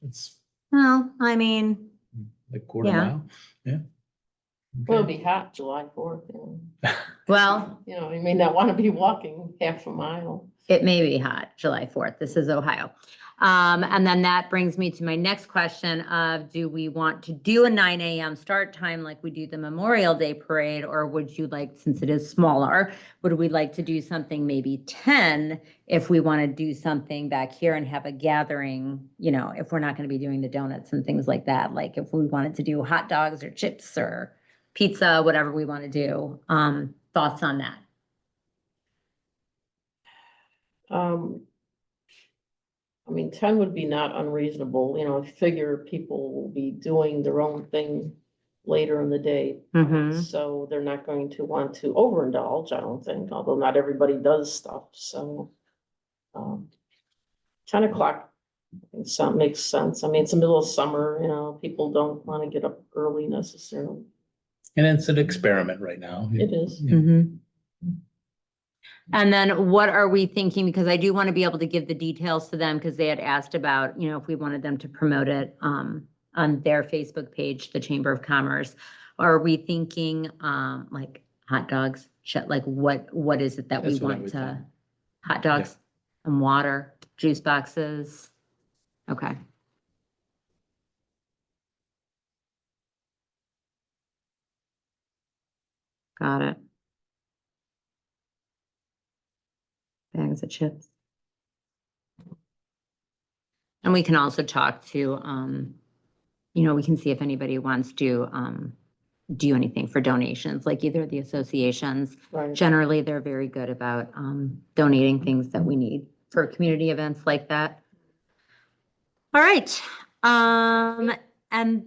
it's Well, I mean, like quarter Yeah. mile, yeah. Well, it'll be hot July 4th. well, You may not want to be walking half a mile. it may be hot July 4th. This is Ohio. And then that brings me to my next question of, do we want to do a 9 a.m. start time like we do the Memorial Day parade? Or would you like, since it is smaller, would we like to do something maybe 10 if we want to do something back here and have a gathering, you know, if we're not going to be doing the donuts and things like that, like if we wanted to do hot dogs or chips or pizza, whatever we want to do. Thoughts on that? I mean, 10 would be not unreasonable, you know, figure people will be doing their own thing later in the day. Mm-hmm. So they're not going to want to overindulge, I don't think, although not everybody does stuff, so. 10 o'clock, I think some makes sense. I mean, it's the middle of summer, you know, people don't want to get up early necessarily. And it's an experiment right now. It is. Yeah. Mm-hmm. And then what are we thinking? Because I do want to be able to give the details to them because they had asked about, you know, if we wanted them to promote it on their Facebook page, the Chamber of Commerce. Are we thinking like hot dogs? Like what is it that we That's what I want would to? think. Hot dogs and water, juice boxes. Okay. Got it. Bags of chips. And we can also talk to, you know, we can see if anybody wants to do anything for donations, like either of the associations. Right. Generally, they're very good about donating things that we need for community events like that. All right. And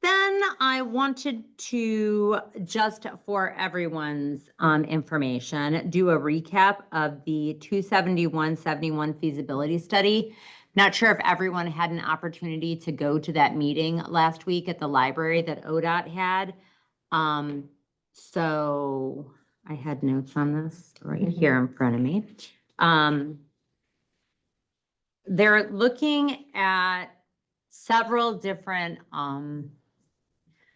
then I wanted to, just for everyone's information, do a recap of the 27171 feasibility study. Not sure if everyone had an opportunity to go to that meeting last week at the library that ODOT had. So I had notes on this right here in front of me. They're looking at several different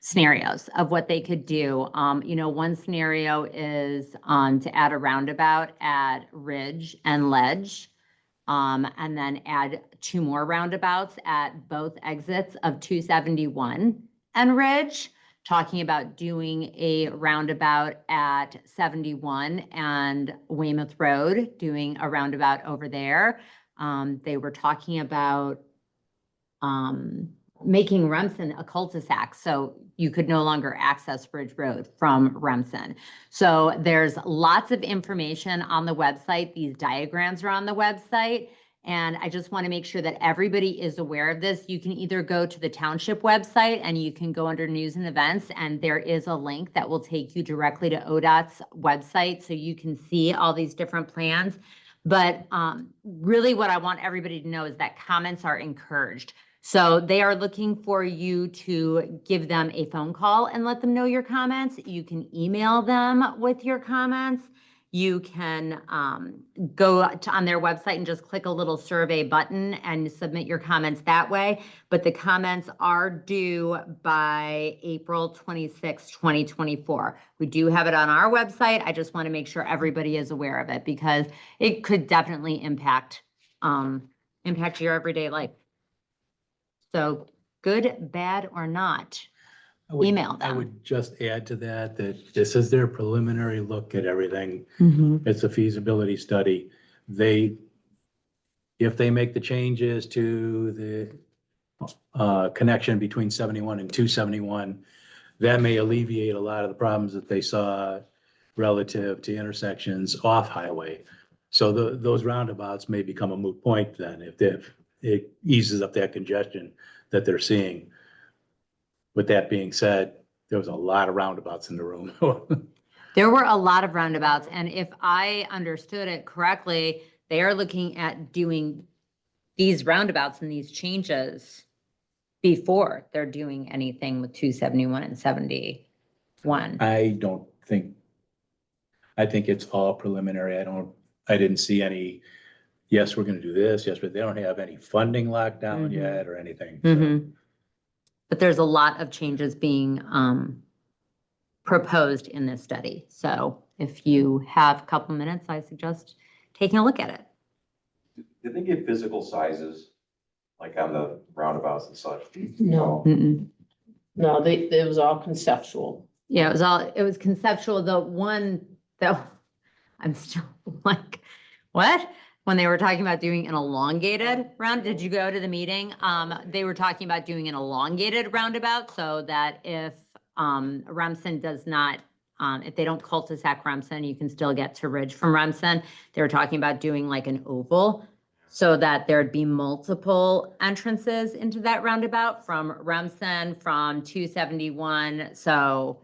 scenarios of what they could do. You know, one scenario is to add a roundabout at Ridge and Ledge, and then add 2 more roundabouts at both exits of 271 and Ridge, talking about doing a roundabout at 71 and Weymouth Road, doing a roundabout over there. They were talking about making Remsen a cul-de-sac, so you could no longer access Ridge Road from Remsen. So there's lots of information on the website. These diagrams are on the website. And I just want to make sure that everybody is aware of this. You can either go to the township website and you can go under news and events, and there is a link that will take you directly to ODOT's website so you can see all these different plans. But really what I want everybody to know is that comments are encouraged. So they are looking for you to give them a phone call and let them know your comments. You can email them with your comments. You can go on their website and just click a little survey button and submit your comments that way. But the comments are due by April 26, 2024. We do have it on our website. I just want to make sure everybody is aware of it because it could definitely impact your everyday life. So good, bad, or not, email them. I would just add to that, that this is their preliminary look at everything. It's a feasibility study. If they make the changes to the connection between 71 and 271, that may alleviate a lot of the problems that they saw relative to intersections off highway. So those roundabouts may become a moot point then if it eases up that congestion that they're seeing. With that being said, there was a lot of roundabouts in the room. There were a lot of roundabouts, and if I understood it correctly, they are looking at doing these roundabouts and these changes before they're doing anything with 271 and 71. I think it's all preliminary. I didn't see any, yes, we're gonna do this, yes, but they don't have any funding locked down yet or anything. So. But there's a lot of changes being proposed in this study. So if you have a couple minutes, I suggest taking a look at it. Did they give physical sizes like on the roundabouts and such? No, Mm-mm. no, it was all conceptual. Yeah, it was conceptual. The one that I'm still like, what? When they were talking about doing an elongated round, did you go to the meeting? They were talking about doing an elongated roundabout so that if, Remsen does not, if they don't cul-de-sac Remsen, you can still get to Ridge from Remsen. They were talking about doing like an oval so that there'd be multiple entrances into that roundabout from Remsen, from 271. So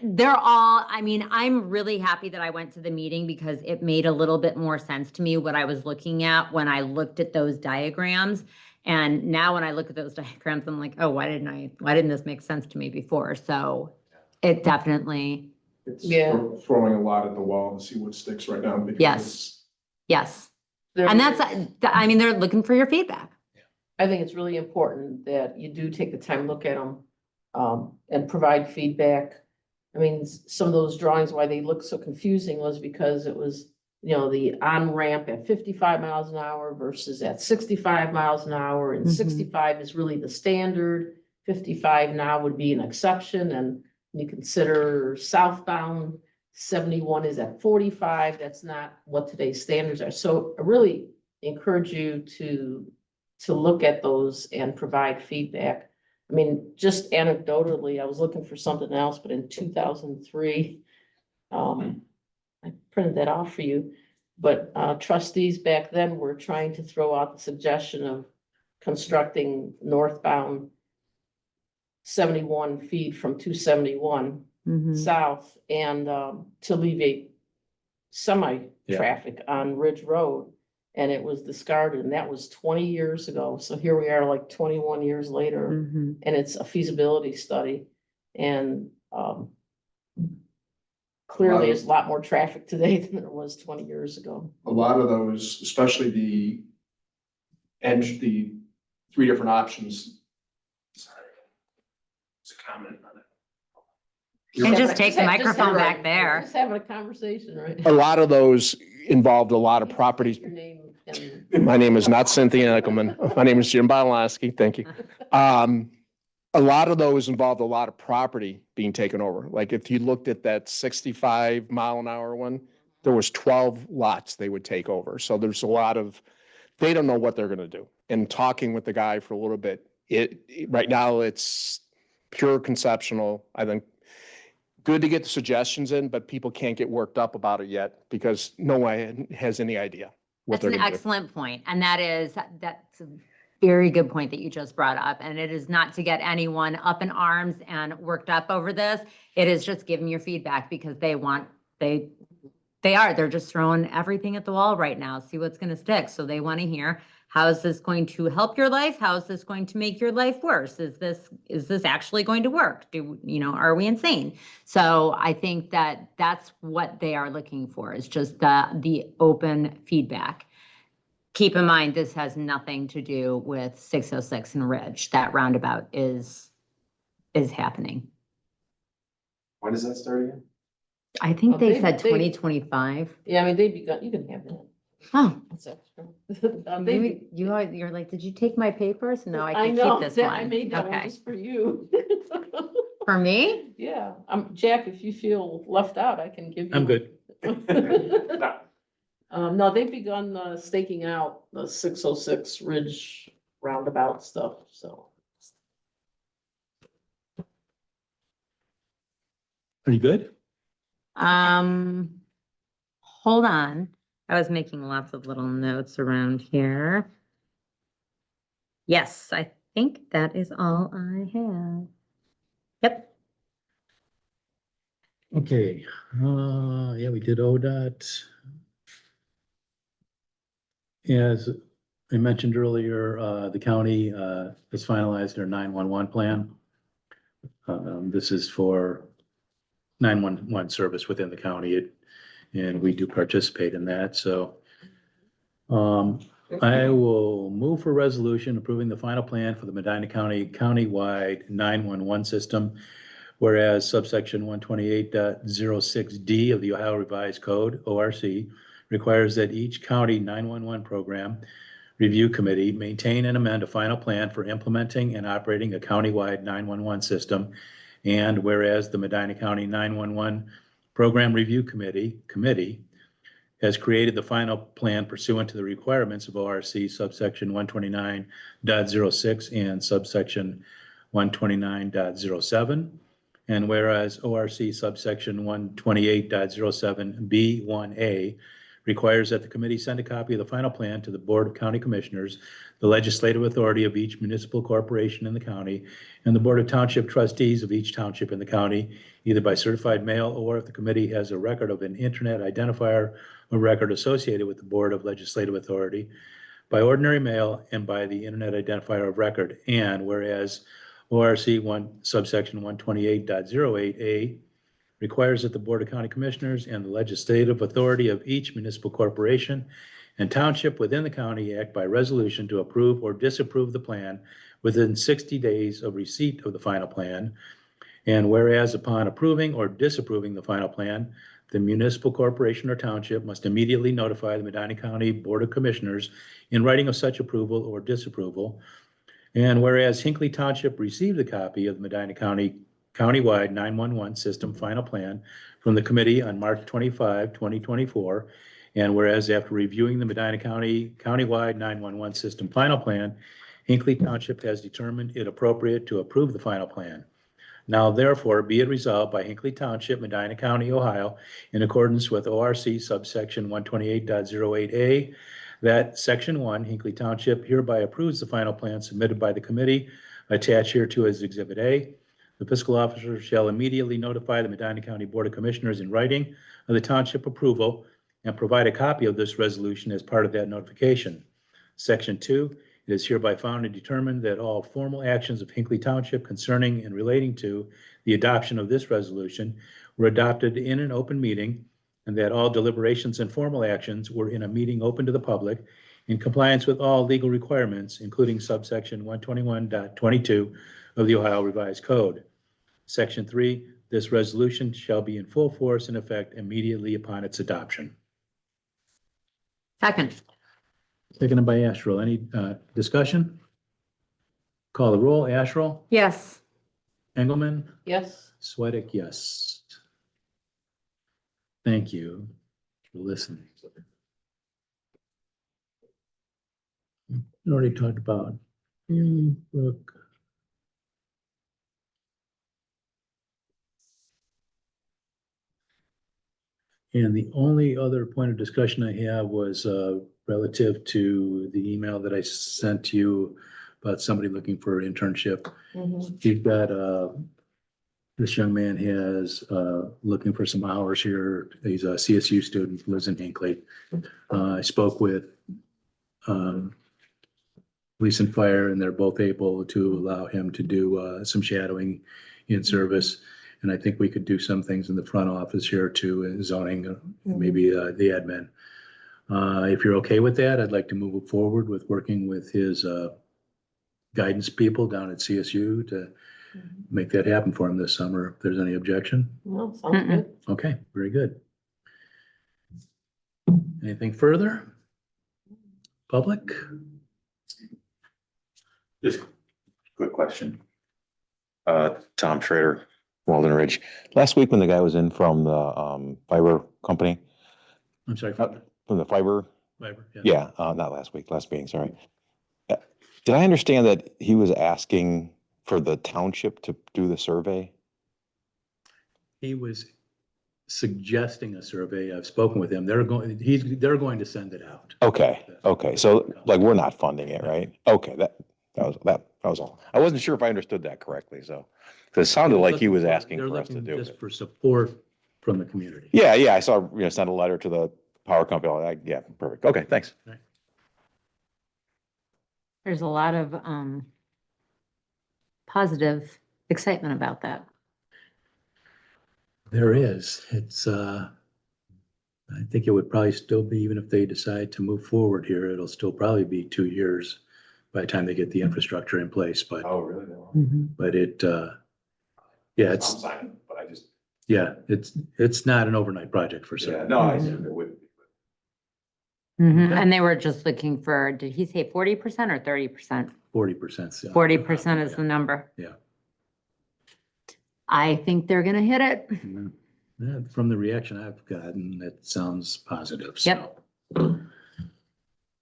they're all, I mean, I'm really happy that I went to the meeting because it made a little bit more sense to me what I was looking at when I looked at those diagrams. And now when I look at those diagrams, I'm like, oh, why didn't this make sense to me before? So it definitely, It's Yeah. throwing a lot at the wall to see what sticks right now. because Yes. it's- yes. There- And that's, I mean, they're looking for your feedback. I think it's really important that you do take the time, to look at them, and provide feedback. I mean, some of those drawings, why they look so confusing was because it was, the on-ramp at 55 miles an hour versus at 65 miles an hour, and Mhm. 65 is really the standard. 55 now would be an exception, and you consider southbound, 71 is at 45. That's not what today's standards are. So I really encourage you to look at those and provide feedback. I mean, just anecdotally, I was looking for something else, but in 2003, I printed that off for you. But trustees back then were trying to throw out the suggestion of constructing northbound 71 feet from 271 Mhm. south and to alleviate semi-traffic on Ridge Road. And it was discarded, and that was 20 years ago. So here we are, like 21 years later, Mhm. and it's a feasibility study. And clearly, there's a lot more traffic today than there was 20 years ago. A lot of those, especially the three different options. Sorry. It's a comment on it. You can just take the Just microphone having- back there. Just having a conversation, right? A lot of those involved a lot of Your properties. name and. My name is not Cynthia Nickelman. My name is Jim Bonalasky. Thank you. A lot of those involved a lot of property being taken over. Like if you looked at that 65 mile an hour one, there was 12 lots they would take over. So there's a lot of, they don't know what they're gonna do. And talking with the guy for a little bit, right now it's pure conceptual. I think good to get the suggestions in, but people can't get worked up about it yet because no one has any idea what That's they're an gonna do. excellent point, and that's a very good point that you just brought up, and it is not to get anyone up in arms and worked up over this. It is just giving your feedback because they're just throwing everything at the wall right now, see what's gonna stick. So they want to hear, how is this going to help your life? How is this going to make your life worse? Is this actually going to work? Are we insane? So I think that that's what they are looking for, is just the open feedback. Keep in mind, this has nothing to do with 606 and Ridge. That roundabout is happening. When does that start again? I think Oh, they they- said they- 2025. Yeah, I mean, you can have that. Oh, That's extra. you're like, did you take my papers? No, I I can know, keep this that- I one. made that one Okay. just for you. For me? Yeah, Jack, if you feel left out, I can give you. I'm good. No, they've begun staking out the 606 Ridge roundabout stuff, so. Are you good? Hold on. I was making lots of little notes around here. Yes, I think that is all I have. Yep. Okay, yeah, we did ODOT. As I mentioned earlier, the county has finalized their 911 plan. This is for 911 service within the county, and we do participate in that, so I will move for resolution approving the final plan for the Medina County countywide 911 system. Whereas subsection 128.06D of the Ohio Revised Code, ORC, requires that each county 911 program Review Committee maintain and amend a final plan for implementing and operating a countywide 911 system. And whereas the Medina County 911 Program Review Committee has created the final plan pursuant to the requirements of ORC subsection 129.06 and subsection 129.07. And whereas ORC subsection 128.07B1A requires that the committee send a copy of the final plan to the Board of County Commissioners, the legislative authority of each municipal corporation in the county, and the Board of Township Trustees of each township in the county, either by certified mail or if the committee has a record of an internet identifier or record associated with the Board of Legislative Authority, by ordinary mail and by the internet identifier of record. And whereas ORC subsection 128.08A requires that the Board of County Commissioners and the legislative authority of each municipal corporation and township within the county act by resolution to approve or disapprove the plan within 60 days of receipt of the final plan. And whereas upon approving or disapproving the final plan, the municipal corporation or township must immediately notify the Medina County Board of Commissioners in writing of such approval or disapproval. And whereas Hinckley Township received a copy of the Medina County Countywide 911 System Final Plan from the committee on March 25, 2024. And whereas after reviewing the Medina County Countywide 911 System Final Plan, Hinckley Township has determined it appropriate to approve the final plan. Now therefore be it resolved by Hinckley Township, Medina County, Ohio, in accordance with ORC subsection 128.08A, that Section 1, Hinckley Township hereby approves the final plan submitted by the committee attached hereto as Exhibit A. The fiscal officer shall immediately notify the Medina County Board of Commissioners in writing of the township approval and provide a copy of this resolution as part of that notification. Section 2, it is hereby found and determined that all formal actions of Hinckley Township concerning and relating to the adoption of this resolution were adopted in an open meeting, and that all deliberations and formal actions were in a meeting open to the public in compliance with all legal requirements, including subsection 121.22 of the Ohio Revised Code. Section 3, this resolution shall be in full force and effect immediately upon its adoption. Second. Seconded by Asherle. Any discussion? Call the roll. Asherle? Yes. Engelmann? Yes. Sweattick, yes. Thank you for listening. We already talked about Brook. And the only other point of discussion I have was relative to the email that I sent to you about somebody looking for an internship. Mhm. You've got, this young man has, looking for some hours here. He's a CSU student, lives in Hinckley. I spoke with police and fire, and they're both able to allow him to do some shadowing in service. And I think we could do some things in the front office here too, in zoning, maybe the admin. If you're okay with that, I'd like to move forward with working with his guidance people down at CSU to make that happen for him this summer, if there's any objection. Well, sounds good. Okay, very good. Anything further? Public? Just quick question. Tom Schrader, Walden Ridge. Last week when the guy was in from the fiber company, I'm sorry. from the fiber, Fiber, yeah. yeah, not last week, last meeting, sorry. Did I understand that he was asking for the township to do the survey? He was suggesting a survey. I've spoken with him. They're going to send it out. Okay, so like we're not funding it, right? Okay, that was all. I wasn't sure if I understood that correctly, so. Because it sounded like he was asking They're for us to looking do just it. for support from the community. Yeah, I saw, send a letter to the power company. Yeah, perfect. Okay, thanks. There's a lot of positive excitement about that. There is. It's, I think it would probably still be, even if they decide to move forward here, it'll still probably be 2 years by the time they get the infrastructure in place, but, Oh, really? but it, yeah, it's, But I just. yeah, it's not an overnight project for sure. No, I assumed it would be. And they were just looking for, did he say 40% or 30%? 40%. 40% is the number. Yeah. I think they're gonna hit it. Yeah, from the reaction I've gotten, that sounds positive, so. Yep.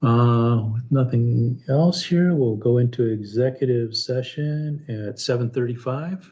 With nothing else here, we'll go into executive session at 7:35.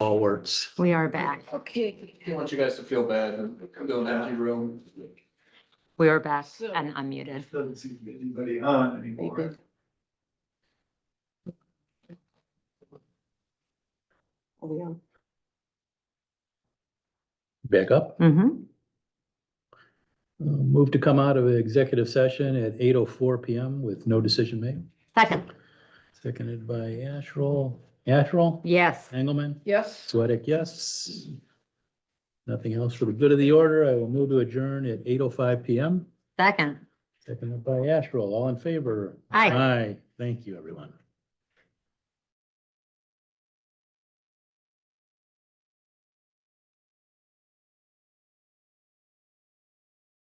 All works. We are back. Okay. I don't want you guys to feel bad and come to an empty room. We are back and unmuted. Doesn't seem to be anybody on anymore. Are we on? Back up. Mm-hmm. Move to come out of executive session at 8:04 PM with no decision made. Second. Seconded by Asherle. Asherle? Yes. Engelmann? Yes. Sweattick, yes. Nothing else for the good of the order. I will move to adjourn at 8:05 PM. Second. Seconded by Asherle. All in favor? Aye. Aye. Thank you, everyone.